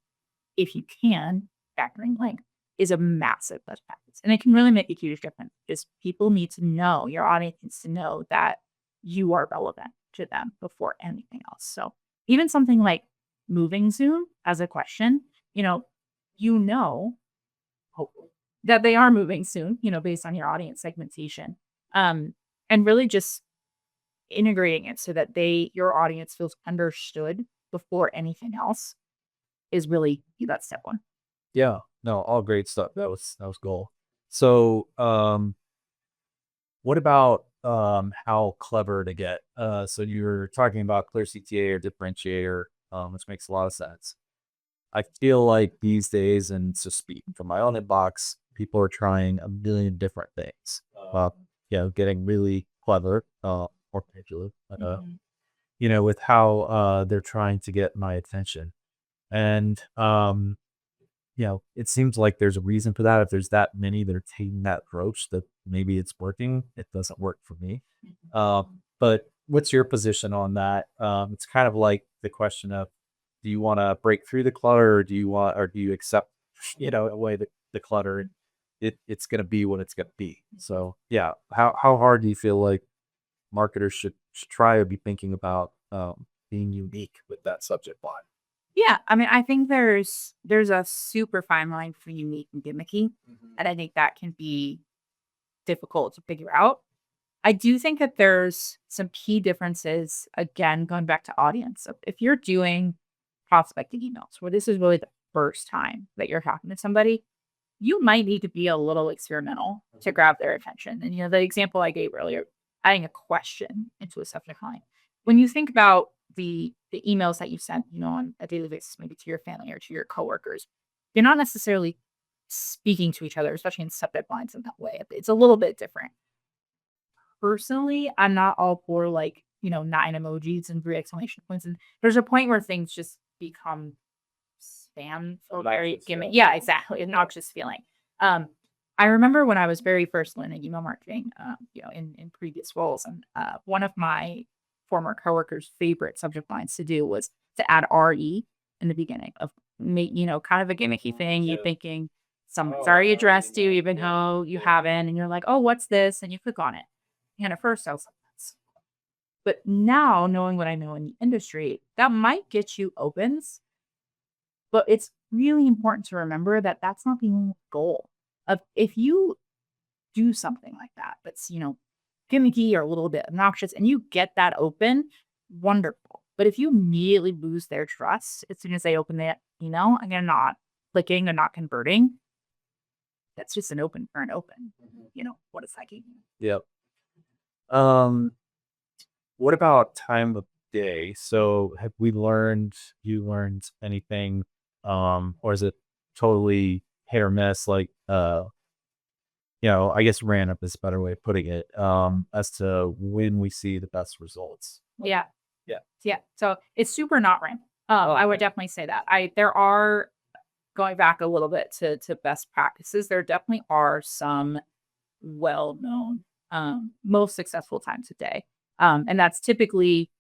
if you can, factoring length is a massive best practice. And it can really make a huge difference. Just people need to know, your audience needs to know that you are relevant to them before anything else. So even something like moving soon as a question, hopefully, that they are moving soon, based on your audience segmentation. And really just integrating it so that your audience feels understood before anything else is really that step one. Yeah, no, all great stuff. That was gold. So, what about how clever to get? So you're talking about clear CTA or differentiator, which makes a lot of sense. I feel like these days, and just speaking from my own inbox, people are trying a million different things. Getting really clever, or manipulative, Mhm. with how they're trying to get my attention. And it seems like there's a reason for that. If there's that many that are taking that approach, that maybe it's working. It doesn't work for me. But what's your position on that? It's kind of like the question of, do you want to break through the clutter, or do you accept, away the clutter? It's going to be what it's going to be. So yeah, how hard do you feel like marketers should try to be thinking about being unique with that subject line? Yeah, I mean, I think there's a super fine line for unique and gimmicky, and I think that can be difficult to figure out. I do think that there's some key differences, again, going back to audience. So if you're doing prospecting emails where this is really the first time that you're talking to somebody, you might need to be a little experimental to grab their attention. And the example I gave earlier, adding a question into a subject line. When you think about the emails that you sent, on a daily basis, maybe to your family or to your coworkers, you're not necessarily speaking to each other, especially in subject lines in that way. It's a little bit different. Personally, I'm not all for 9 emojis and 3 exclamation points. And there's a point where things just become spam or very gimmick. Yeah, exactly. Obnoxious feeling. Um, I remember when I was very first learning email marketing, in previous roles, and one of my former coworkers' favorite subject lines to do was to add RE in the beginning of kind of a gimmicky thing. You thinking someone's already addressed you, even though you haven't, and you're like, oh, what's this? And you click on it. And at first I was like, that's but now knowing what I know in the industry, that might get you opens, but it's really important to remember that that's not the only goal. Of if you do something like that, that's, gimmicky or a little bit obnoxious, and you get that open, wonderful. But if you immediately lose their trust as soon as they open that email and they're not clicking or not converting, that's just an open for an open. What is that game? Yep. Um, what about time of day? So have you learned anything, or is it totally hit or miss? Like, I guess random is a better way of putting it, as to when we see the best results. Yeah. Yeah. Yeah. So it's super not random. Oh, I would okay. definitely say that. There are going back a little bit to best practices. There definitely are some well known, most successful times of day. And that's typically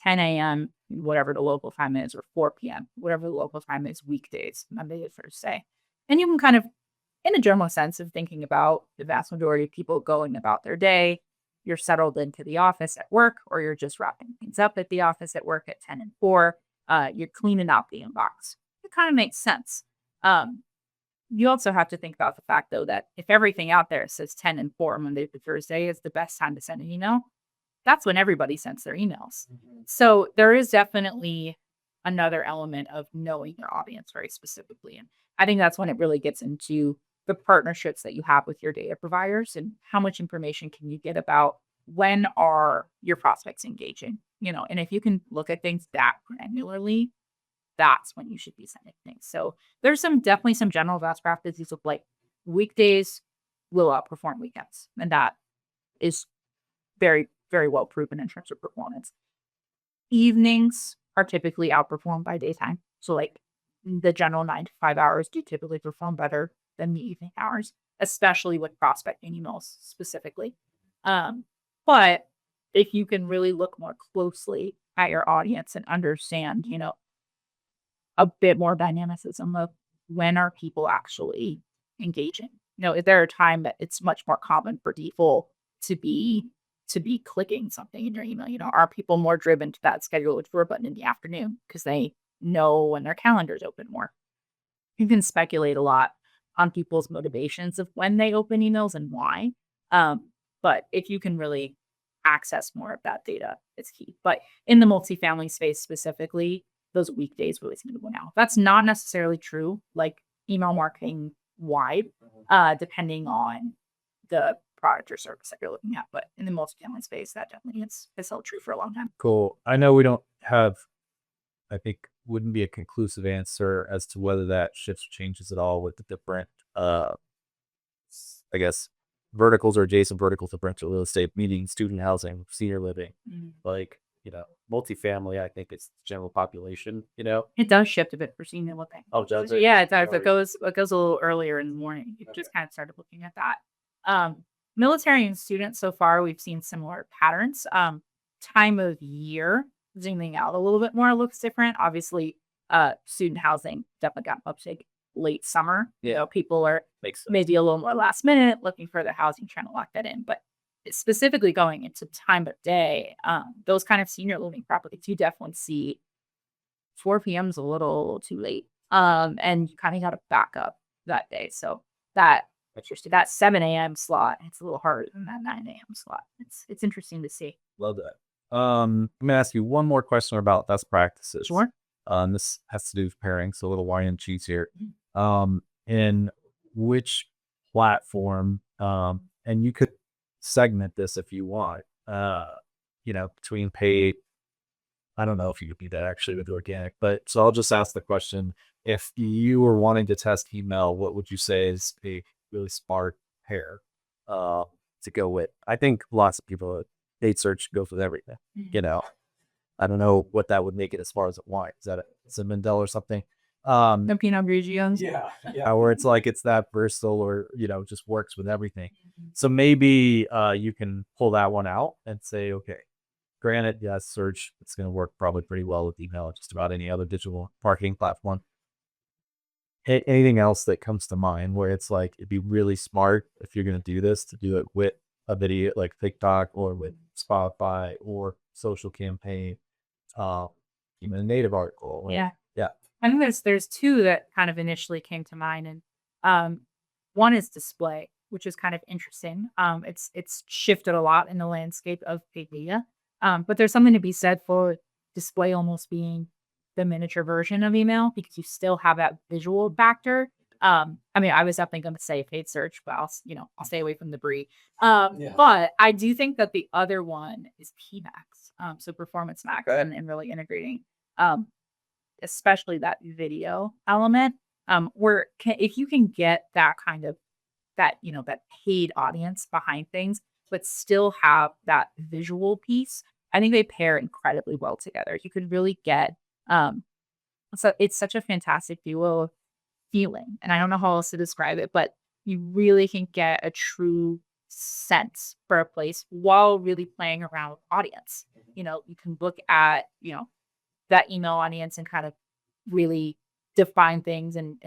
10 a.m., whatever the local time is, or 4 p.m., whatever the local time is, weekdays, Monday to Thursday. And you can kind of, in a general sense of thinking about the vast majority of people going about their day, you're settled into the office at work, or you're just wrapping things up at the office at work at 10 and 4. You're cleaning out the inbox. It kind of makes sense. Um, you also have to think about the fact, though, that if everything out there says 10 and 4 Monday to Thursday is the best time to send an email, that's when everybody sends their emails. So there is definitely another element of knowing your audience very specifically. And I think that's when it really gets into the partnerships that you have with your data providers and how much information can you get about when are your prospects engaging, and if you can look at things that granularly, that's when you should be sending things. So there's definitely some general best practices of like weekdays will outperform weekends. And that is very, very well proven in terms of performance. Evenings are typically outperformed by daytime. So like the general 9 to 5 hours do typically perform better than the evening hours, especially with prospecting emails specifically. But if you can really look more closely at your audience and understand, a bit more dynamicism of when are people actually engaging. Is there a time that it's much more common for people to be clicking something in your email? Are people more driven to that scheduled for a button in the afternoon because they know when their calendar's open more? You can speculate a lot on people's motivations of when they open emails and why. But if you can really access more of that data, it's key. But in the multifamily space specifically, those weekdays really seem to go now. That's not necessarily true, like email marketing wide, depending on the product or service that you're looking at. But in the multifamily space, that definitely has held true for a long time. Cool. I know we don't have, I think, wouldn't be a conclusive answer as to whether that shifts or changes at all with the different, I guess, verticals or adjacent verticals of rental real estate, meaning student housing, senior living, like, multifamily. I think it's general population, It does shift a bit for senior living. Oh, does it? Yeah, it does. No It goes a little earlier in the morning. You just Okay. kind of started looking at that. Military and students so far, we've seen similar patterns. Time of year, zooming out a little bit more, looks different. Obviously, student housing definitely got an uptake late summer. Yeah. People are Makes sense. maybe a little more last minute looking for their housing, trying to lock that in. But specifically going into time of day, those kind of senior living properties, you definitely see 4 p.m. is a little too late. And you kind of got to back up that day. So that interesting. That 7 a.m. slot, it's a little harder than that 9 a.m. slot. It's interesting to see. Love that. I'm gonna ask you one more question about best practices. Sure. This has to do with pairing, so a little wine and cheese here. Mhm. In which platform, and you could segment this if you want, between paid. I don't know if you could do that actually with organic, but so I'll just ask the question. If you were wanting to test email, what would you say is a really smart pair uh, to go with? I think lots of people at date search go with everything. I don't know what that would make it as far as a wine. Is that it's a Mendel or something? The Pinot Grigios. Yeah, where it's like it's that versatile or just works with everything. So maybe you can pull that one out and say, okay, granted, yes, search, it's going to work probably pretty well with email, just about any other digital marketing platform. Anything else that comes to mind where it's like it'd be really smart if you're going to do this to do it with a video like TikTok or with Spotify or social campaign, even a native article. Yeah. Yeah. I think there's two that kind of initially came to mind, and one is display, which is kind of interesting. It's shifted a lot in the landscape of paid media, but there's something to be said for display almost being the miniature version of email because you still have that visual factor. I mean, I was definitely going to say paid search, but I'll stay away from the brie. Yeah. But I do think that the other one is PMAX, so Performance Max, Okay. and really integrating. Um, especially that video element, where if you can get that kind of that paid audience behind things, but still have that visual piece, I think they pair incredibly well together. You could really get so it's such a fantastic duo feeling, and I don't know how else to describe it, but you really can get a true sense for a place while really playing around with audience. You can look at that email audience and kind of really define things and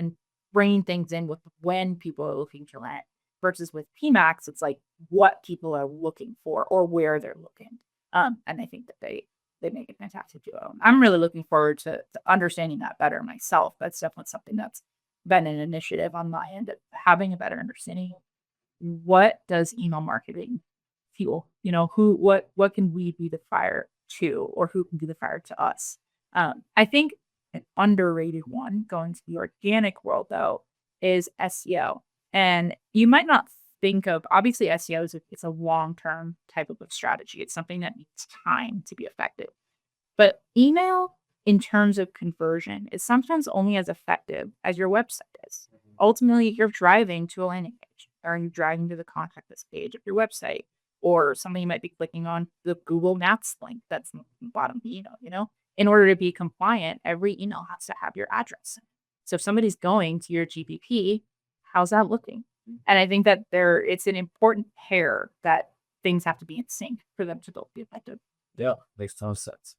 bring things in with when people are looking to rent versus with PMAX, it's like what people are looking for or where they're looking. And I think that they make a fantastic duo. I'm really looking forward to understanding that better myself. That's definitely something that's been an initiative on my end of having a better understanding. What does email marketing fuel? What can we be the fire to, or who can be the fire to us? I think an underrated one going to the organic world though is SEO. And you might not think of obviously SEO it's a long-term type of a strategy. It's something that needs time to be effective. But email in terms of conversion is sometimes only as effective as your website is. Ultimately, you're driving to a landing page or you're driving to the contact us page of your website or something you might be clicking on the Google Maps link that's in the bottom of the email. In order to be compliant, every email has to have your address. So if somebody's going to your GPP, how's that looking? And I think that it's an important pair that things have to be in sync for them to both be effective. Yeah, makes a ton of sense.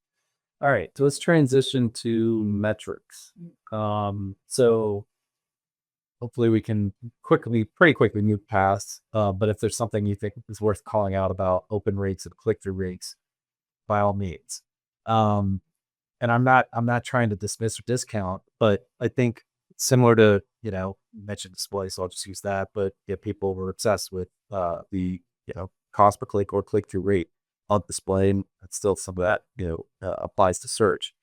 All right, so let's transition to metrics. So hopefully we can pretty quickly move past. But if there's something you think is worth calling out about open rates and click-through rates, by all means. And I'm not trying to dismiss or discount, but I think similar to, you mentioned display, so I'll just use that. But yeah, people were obsessed with the, cost per click or click-through rate on display. And that's still some of that, applies to search.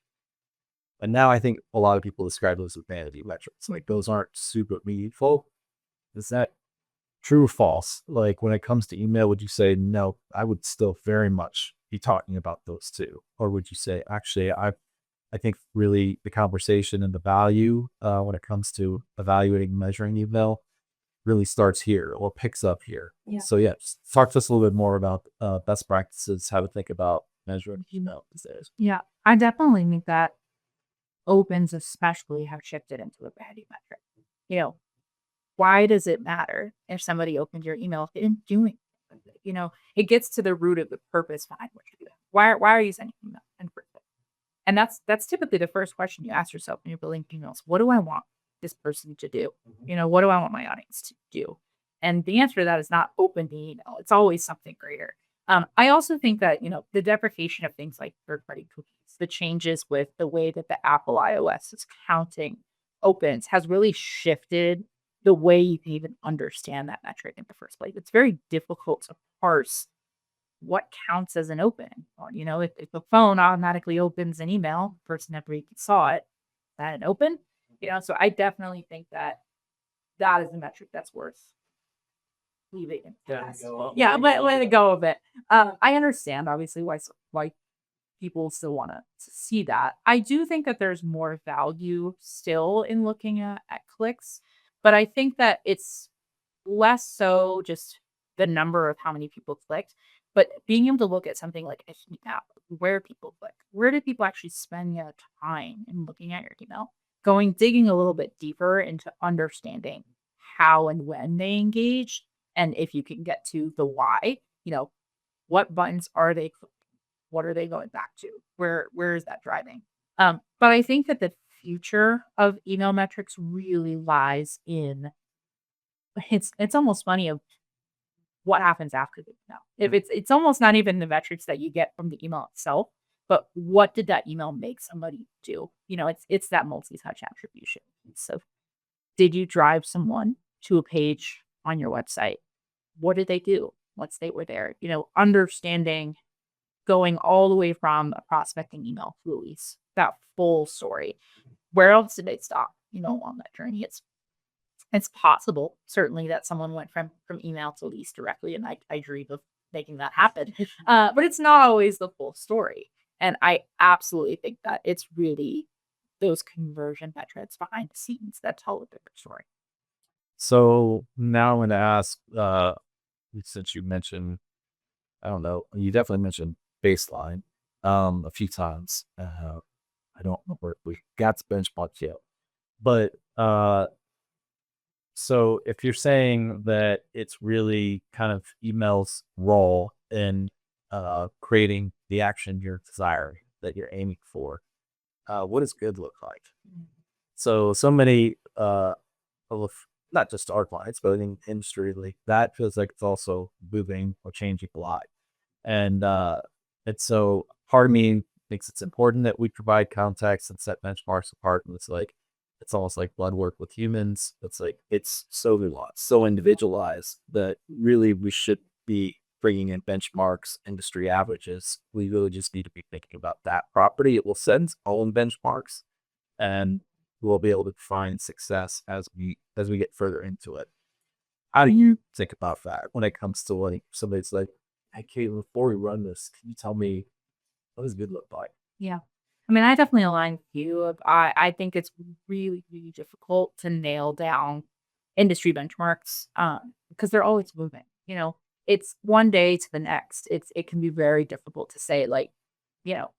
And now I think a lot of people describe those as vanity metrics. Like those aren't super meaningful. Is that true or false? Like when it comes to email, would you say, no, I would still very much be talking about those two? Or would you say, actually, I think really the conversation and the value when it comes to evaluating and measuring email really starts here or picks up here. Yeah. So yeah, just talk to us a little bit more about best practices, how to think about measuring email these days. Yeah, I definitely think that opens especially have shifted into a vanity metric. Why does it matter if somebody opened your email if they didn't do anything with it? It gets to the root of the purpose behind what you're doing. Why are you sending email in first place? And that's typically the first question you ask yourself when you're building emails. What do I want this person to do? What do I want my audience to do? And the answer to that is not open the email. It's always something greater. I also think that, the deprecation of things like third-party cookies, the changes with the way that the Apple iOS is counting opens has really shifted the way you can even understand that metric in the first place. It's very difficult to parse what counts as an open. Or, if the phone automatically opens an email, the person never even saw it, is that an open? So I definitely think that is a metric that's worth leaving in past. Yeah, let it go a bit. I understand obviously why people still want to see that. I do think that there's more value still in looking at clicks, but I think that it's less so just the number of how many people clicked, but being able to look at something like a heat map, where people click, where did people actually spend time in looking at your email, digging a little bit deeper into understanding how and when they engaged, and if you can get to the why, what buttons are they clicking? What are they going back to? Where is that driving? But I think that the future of email metrics really lies in it's almost funny of what happens after the email. If it's almost not even the metrics that you get from the email itself, but what did that email make somebody do? It's that multi-touch attribution. So did you drive someone to a page on your website? What did they do once they were there? Understanding going all the way from a prospecting email to a lease, that full story. Where else did they stop, on that journey? It's possible, certainly, that someone went from email to lease directly, and I dream of making that happen. But it's not always the full story. And I absolutely think that it's really those conversion metrics behind the scenes that tell a bigger story. So now I'm going to ask, since you mentioned, I don't know, you definitely mentioned baseline a few times. I don't know where we got to benchmark yet, but so if you're saying that it's really kind of email's role in creating the action you're desiring, that you're aiming for, what does good look like? So many of not just our clients, but in industry, like that feels like it's also moving or changing a lot. And so part of me thinks it's important that we provide context and set benchmarks apart. And it's almost like blood work with humans. It's so nuanced, so individualized that really we should be bringing in benchmarks, industry averages. We really just need to be thinking about that property. It will set its own benchmarks, and we'll be able to find success as we get further into it. How do you think about that when it comes to like somebody's like, hey, Kate, before we run this, can you tell me what does good look like? Yeah. I mean, I definitely align with you. I think it's really, really difficult to nail down industry benchmarks because they're always moving. It's one day to the next. It can be very difficult to say like,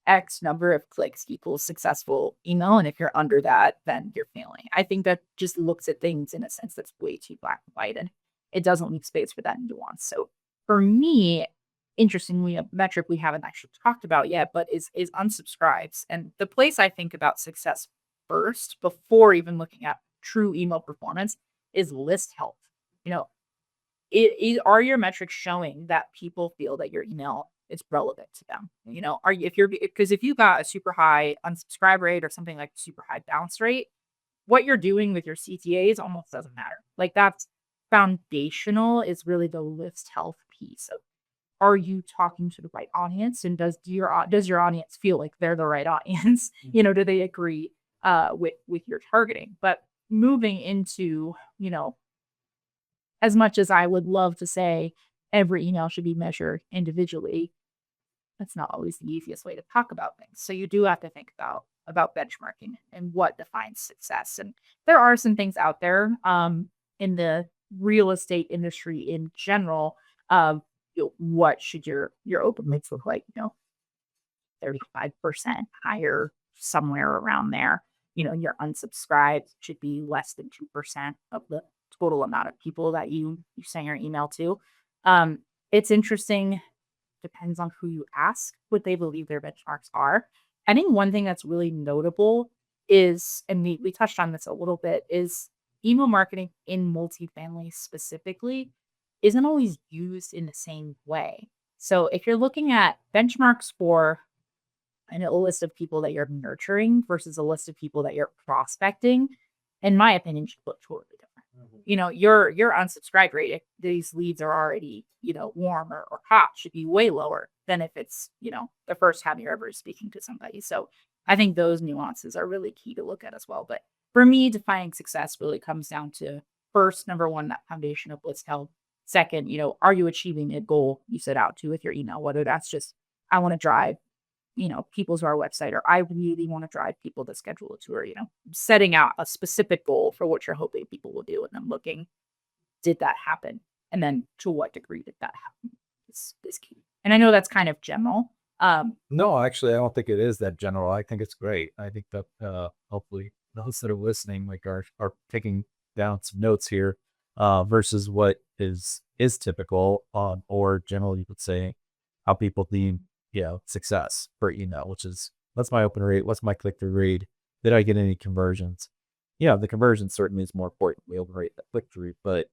X number of clicks equals successful email, and if you're under that, then you're failing. I think that just looks at things in a sense that's way too black and white, and it doesn't leave space for that nuance. So for me, interestingly, a metric we haven't actually talked about yet, but is unsubscribes. And the place I think about success first, before even looking at true email performance, is list health. You know, are your metrics showing that people feel that your email is relevant to them? Are you if you got a super high unsubscribe rate or something like super high bounce rate, what you're doing with your CTAs almost doesn't matter. Like that's foundational is really the list health piece of are you talking to the right audience, and does your audience feel like they're the right audience? Do they agree with your targeting? But moving into, as much as I would love to say every email should be measured individually, that's not always the easiest way to talk about things. So you do have to think about benchmarking and what defines success. And there are some things out there in the real estate industry in general. What should your open rates look like? 35% higher, somewhere around there. Your unsubscribed should be less than 2% of the total amount of people that you send your email to. It's interesting. Depends on who you ask what they believe their benchmarks are. I think one thing that's really notable is, and we touched on this a little bit, is email marketing in multifamily specifically isn't always used in the same way. So if you're looking at benchmarks for a list of people that you're nurturing versus a list of people that you're prospecting, in my opinion, should look totally different. Your unsubscribe rate, if these leads are already, warm or hot, should be way lower than if it's, the first time you're ever speaking to somebody. So I think those nuances are really key to look at as well. But for me, defining success really comes down to first, number one, that foundation of list health. Second, are you achieving a goal you set out to with your email? Whether that's just, I want to drive, people to our website, or I really want to drive people to schedule a tour, setting out a specific goal for what you're hoping people will do. And then looking, did that happen? And then to what degree did that happen is key. And I know that's kind of general. No, actually, I don't think it is that general. I think it's great. I think that hopefully those that are listening are taking down some notes here versus what is typical or general, you could say, how people deem success for email, which is what's my open rate, what's my click-through rate, did I get any conversions? The conversion certainly is more important. We open rate that click-through, but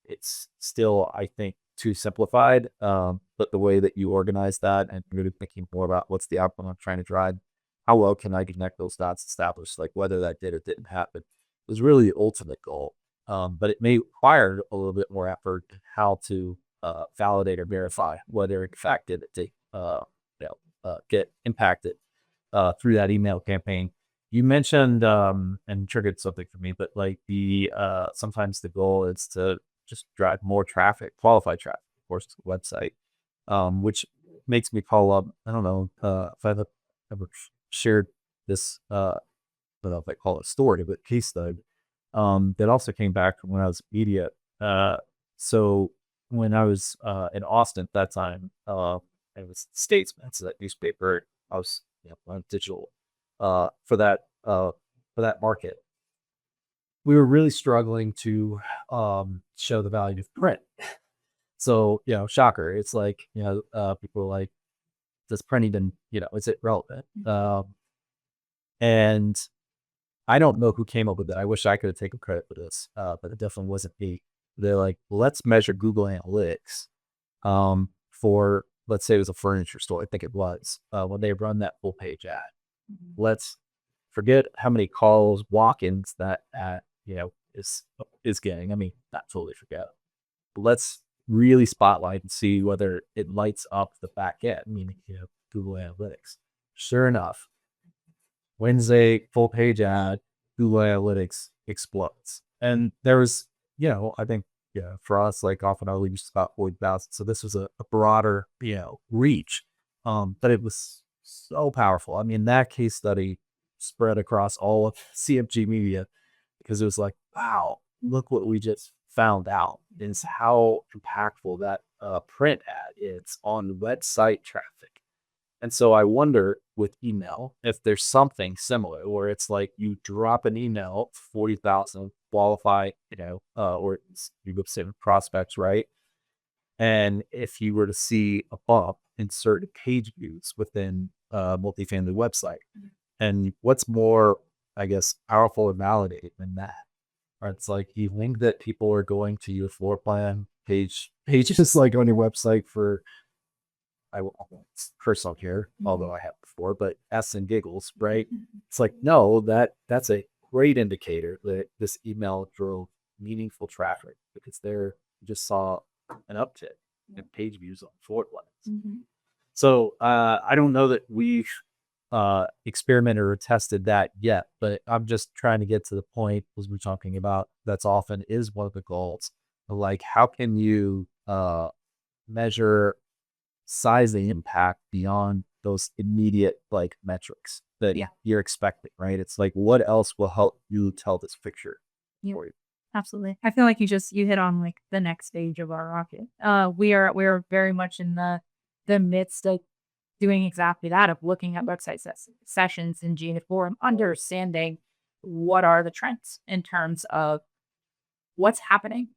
it's still, I think, too simplified. But the way that you organize that and really thinking more about what's the outcome I'm trying to drive, how well can I connect those dots, establish like whether that did or didn't happen, was really the ultimate goal. But it may require a little bit more effort how to validate or verify whether in fact did it get impacted through that email campaign. You mentioned and triggered something for me, but like the sometimes the goal is to just drive more traffic, qualified traffic, of course, to the website, which makes me call up. I don't know if I've ever shared this. I don't know if I call it a story, but case study that also came back from when I was media. So when I was in Austin at that time, it was Statesman, so that newspaper. I was on digital for that market. We were really struggling to show the value of print. So shocker. It's like people are like, does printing even is it relevant? And I don't know who came up with that. I wish I could have taken credit for this, but it definitely wasn't me. They're like, let's measure Google Analytics for, let's say it was a furniture store. I think it was when they run that full page ad. Let's forget how many calls, walk-ins that ad is getting. I mean, not totally forget. But let's really spotlight and see whether it lights up the back end, meaning Google Analytics. Sure enough, Wednesday full page ad, Google Analytics explodes. And there was, I think, for us, like often our lead was about 40,000. So this was a broader, reach. But it was so powerful. I mean, that case study spread across all of CFG media because it was like, wow, look what we just found out is how impactful that print ad is on website traffic. And so I wonder with email if there's something similar where it's like you drop an email, 40,000 qualify, or you go send prospects, right? And if you were to see a bump in certain page views within a multifamily website, and what's more, I guess, powerful and validating than that? Or it's like you link that people are going to your floor plan pages like on your website for, I won't personal care, although I have before, but S and giggles, right? It's like, no, that's a great indicator that this email drove meaningful traffic because you just saw an uptick in page views on floor plans. So I don't know that we've experimented or tested that yet, but I'm just trying to get to the point as we're talking about that's often is one of the goals. Like, how can you measure size the impact beyond those immediate like metrics that you're expecting, right? It's like, what else will help you tell this picture for you? Absolutely. I feel like you hit on like the next stage of our rocket. We are very much in the midst of doing exactly that, of looking at website sessions in GA4 and understanding what are the trends in terms of what's happening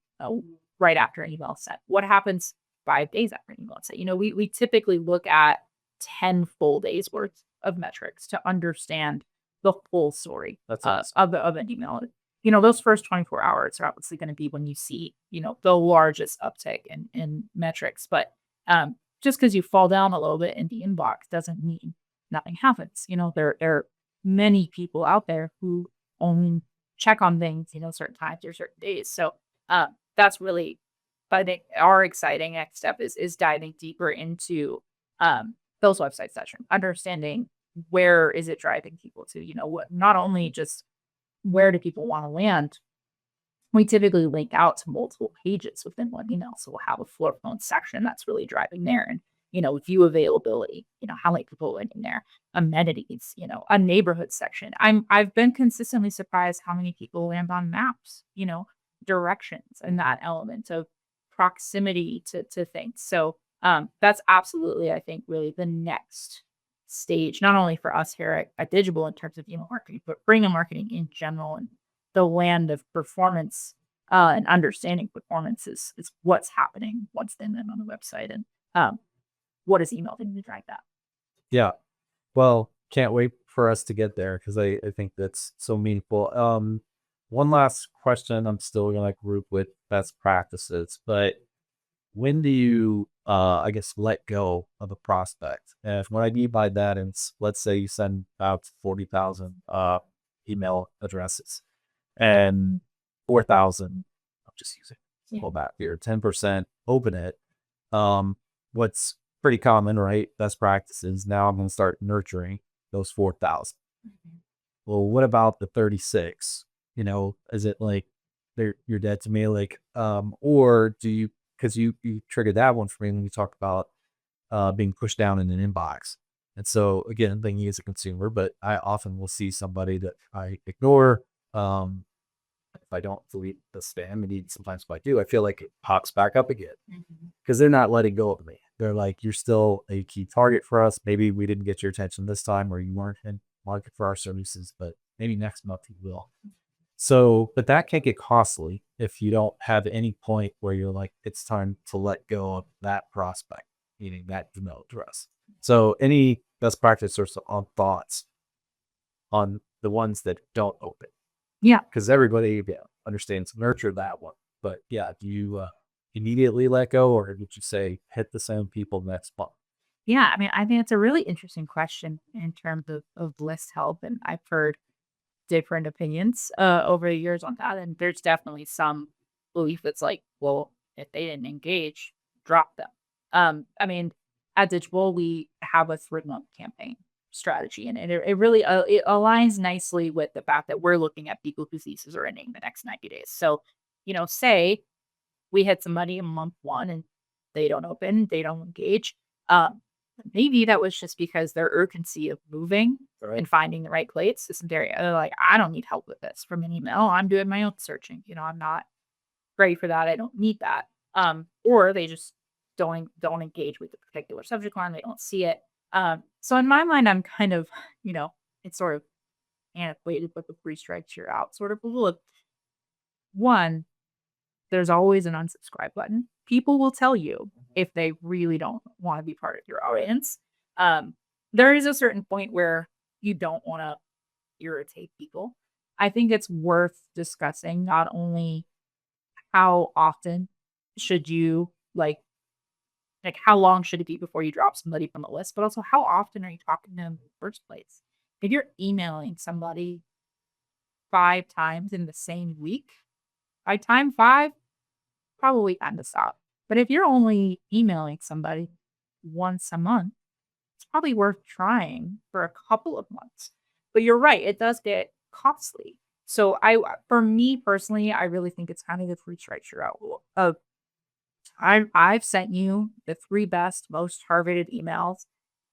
right after an email set. What happens 5 days after an email set? We typically look at 10 full days worth of metrics to understand the full story of an email. Those first 24 hours are obviously going to be when you see, the largest uptick in metrics. But just because you fall down a little bit in the inbox doesn't mean nothing happens. There are many people out there who only check on things, certain times or certain days. So that's really, I think, our exciting next step is diving deeper into those website sessions, understanding where is it driving people to, what, not only just where do people want to land. We typically link out to multiple pages within one email. So we'll have a floor plan section that's really driving there, and, view availability, how many people are in there, amenities, a neighborhood section. I've been consistently surprised how many people land on maps, directions, and that element of proximity to things. So that's absolutely, I think, really the next stage, not only for us here at Digible in terms of email marketing, but bringing marketing in general, and the land of performance and understanding performance is what's happening once then on the website, and what is email to drive that. Yeah. Well, can't wait for us to get there because I think that's so meaningful. One last question. I'm still going to group with best practices, but when do you, I guess, let go of a prospect? And what I mean by that is, let's say you send out 40,000 email addresses and 4,000, I'm just using pull back here, 10% open it. What's pretty common, right? Best practices. Now I'm going to start nurturing those 4,000. Well, what about the 36? Is it like you're dead to me? Like, or do you, because you triggered that one for me when we talked about being pushed down in an inbox. And so again, thinking as a consumer, but I often will see somebody that I ignore. If I don't delete the spam, and sometimes if I do, I feel like it pops back up again because they're not letting go of me. They're like, you're still a key target for us. Maybe we didn't get your attention this time, or you weren't in market for our services, but maybe next month you will. So, but that can get costly if you don't have any point where you're like, it's time to let go of that prospect, meaning that email address. So, any best practice or on thoughts on the ones that don't open? Yeah. Because everybody understands nurture that one. But yeah, do you immediately let go, or did you say hit the same people next month? Yeah. I mean, I think it's a really interesting question in terms of list help. And I've heard different opinions over the years on that. And there's definitely some belief that's like, well, if they didn't engage, drop them. I mean, at Digible, we have a 3-month campaign strategy, and it really it aligns nicely with the fact that we're looking at people whose leases are ending the next 90 days. So, say we hit somebody in month one and they don't open, they don't engage. Um, Maybe that was just because their urgency of moving Right. and finding the right place isn't there yet. They're like, I don't need help with this from an email. I'm doing my own searching. I'm not ready for that. I don't need that. Or they just don't engage with the particular subject line. They don't see it. So in my mind, I'm kind of, it's sort of antiquated, but the 3 strikes you're out sort of rule of one. There's always an unsubscribe button. People will tell you if they really don't want to be part of your audience. Um, there is a certain point where you don't want to irritate people. I think it's worth discussing not only how often should you like how long should it be before you drop somebody from the list, but also how often are you talking to them in the first place? If you're emailing somebody 5 times in the same week, by time 5, probably time to stop. But if you're only emailing somebody once a month, it's probably worth trying for a couple of months. But you're right, it does get costly. So for me personally, I really think it's kind of the 3 strikes you're out rule of I've sent you the 3 best, most targeted emails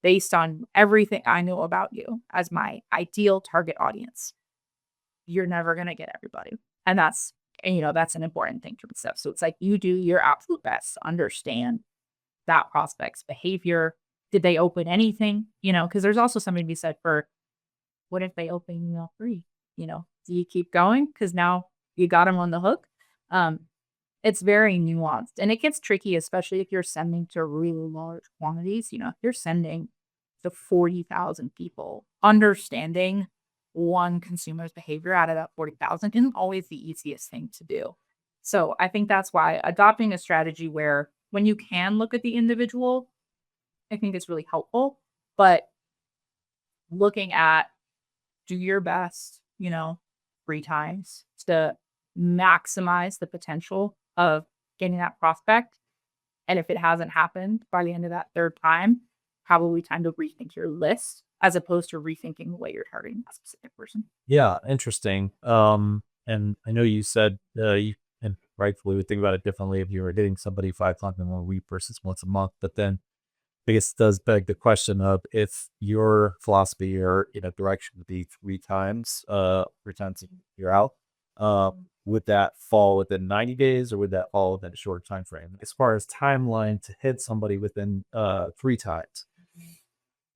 based on everything I know about you as my ideal target audience. You're never gonna get everybody. And that's an important thing to accept. So it's like you do your absolute best to understand that prospect's behavior. Did they open anything? Because there's also something to be said for what if they open email 3? Do you keep going? Because now you got them on the hook. Um, it's very nuanced and it gets tricky, especially if you're sending to really large quantities. If you're sending to 40,000 people, understanding one consumer's behavior out of that 40,000 isn't always the easiest thing to do. So I think that's why adopting a strategy where when you can look at the individual, I think it's really helpful. But looking at do your best, 3 times to maximize the potential of getting that prospect. And if it hasn't happened by the end of that 3rd time, probably time to rethink your list as opposed to rethinking the way you're targeting that specific person. Yeah, interesting. And I know you said you and rightfully would think about it differently if you were hitting somebody 5 times in 1 week versus once a month. But then I guess it does beg the question of if your philosophy or direction would be 3 times, 3 times you're out, would that fall within 90 days or would that fall within a shorter time frame? As far as timeline to hit somebody within 3 times,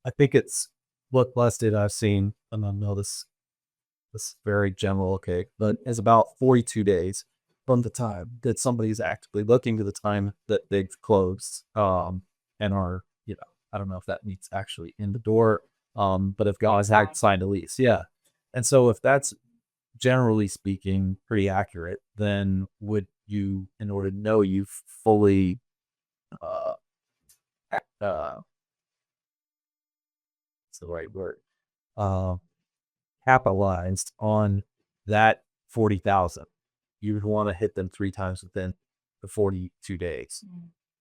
I think it's what listed I've seen, and I know this is very general, okay, but it's about 42 days from the time that somebody's actively looking to the time that they've closed, and are, I don't know if that means actually in the door, but if guys had signed a lease, yeah. And so if that's generally speaking pretty accurate, then would you, in order to know you've fully uh, what's the right word? Uh, Capitalized on that 40,000, you would want to hit them 3 times within the 42 days.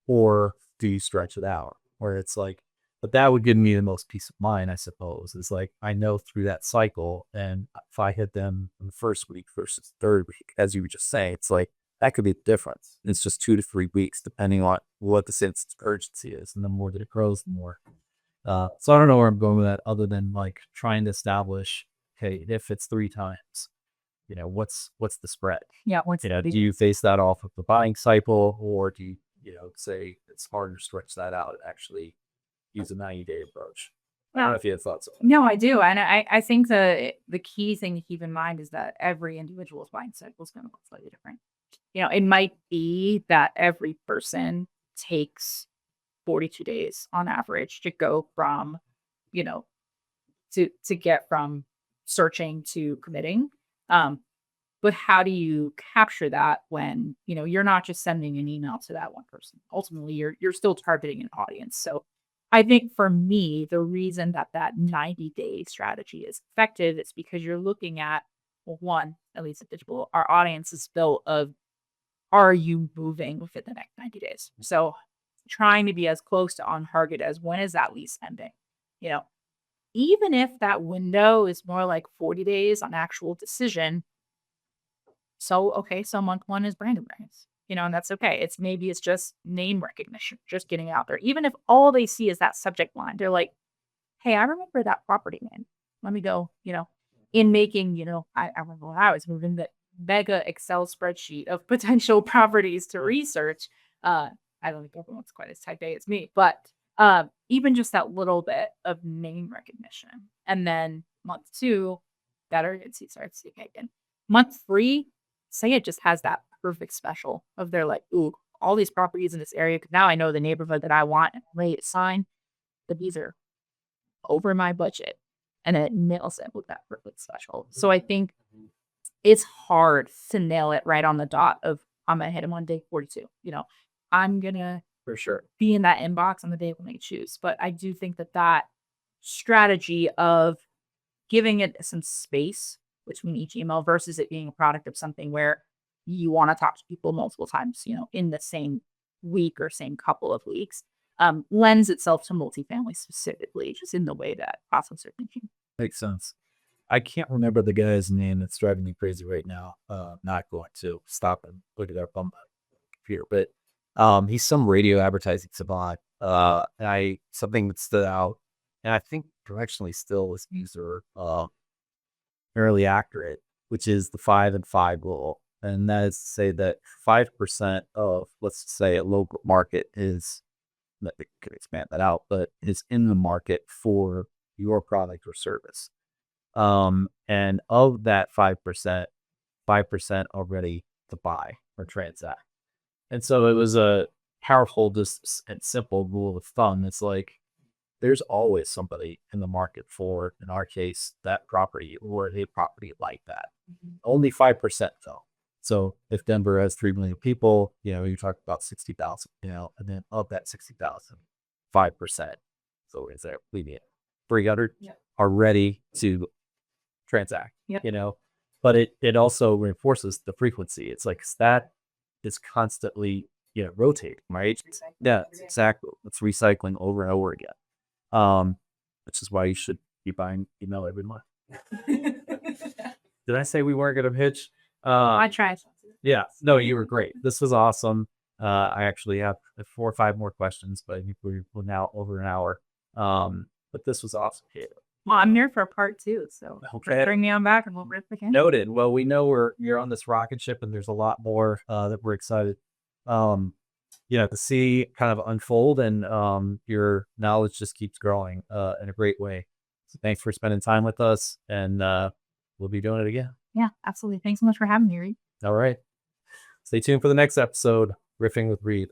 Or do you stretch it out where it's like, but that would give me the most peace of mind, I suppose, is like, I know through that cycle. And if I hit them in the first week versus third week, as you were just saying, it's like, that could be the difference. It's just 2 to 3 weeks, depending on what the sense of urgency is. And the more that it grows, the more. So I don't know where I'm going with that other than like trying to establish, okay, if it's 3 times, what's the spread? Yeah. What's Do you face that off of the buying cycle, or do you, say it's harder to stretch that out and actually use a 90-day approach? I don't know if you have thoughts on it. No, I do. And I think the key thing to keep in mind is that every individual's buying cycle is going to look slightly different. It might be that every person takes 42 days on average to go from, you know, to get from searching to committing. But how do you capture that when, you're not just sending an email to that one person? Ultimately, you're still targeting an audience. So I think for me, the reason that 90-day strategy is effective is because you're looking at, well, one, at least at Digible, our audience is built of, are you moving within the next 90 days? So trying to be as close to on target as when is that lease ending? Even if that window is more like 40 days on actual decision. So, okay, so month one is brand awareness, and that's okay. Maybe it's just name recognition, just getting out there. Even if all they see is that subject line, they're like, hey, I remember that property name. Let me go, in making, I remember when I was moving the mega Excel spreadsheet of potential properties to research. I don't think everyone's quite as type A as me, but even just that little bit of name recognition. And then month two, that urgency starts to kick in. Month three, say it just has that perfect special of they're like, ooh, all these properties in this area, because now I know the neighborhood that I want and I'm ready to sign. But these are over my budget. And it nails it with that perfect special. So I think it's hard to nail it right on the dot of I'm gonna hit him on day 42. I'm gonna For sure. be in that inbox on the day when they choose. But I do think that strategy of giving it some space between each email versus it being a product of something where you want to talk to people multiple times, in the same week or same couple of weeks, lends itself to multifamily specifically, just in the way that process are thinking. Makes sense. I can't remember the guy's name that's driving me crazy right now. Not going to stop and look it up on my computer, but he's some radio advertising savant. Something that stood out, and I think directionally still is user fairly accurate, which is the 5 and 5 rule. And that is to say that 5% of, let's say, a local market is, that we could expand that out, but is in the market for your product or service. And of that 5%, 5% are ready to buy or transact. And so it was a powerful, just and simple rule of thumb. It's like, there's always somebody in the market for, in our case, that property or a property like that. Only 5% though. So if Denver has 3 million people, you talk about 60,000, and then of that 60,000, 5%. So is there 300 are ready to transact, but it also reinforces the frequency. It's like that is constantly, rotating, right? Yeah, exactly. It's recycling over and over again. Which is why you should be buying email every month. Did I say we weren't going to pitch? I tried. Yeah, no, you were great. This was awesome. I actually have 4 or 5 more questions, but I think we're now over an hour. But this was awesome. Well, I'm here for a part 2, so Okay. bring me on back and we'll rip again. Noted. Well, we know you're on this rocket ship, and there's a lot more that we're excited, to see kind of unfold, and your knowledge just keeps growing in a great way. So thanks for spending time with us, and we'll be doing it again. Yeah, absolutely. Thanks so much for having me, Reed. All right. Stay tuned for the next episode, Riffing with Reed.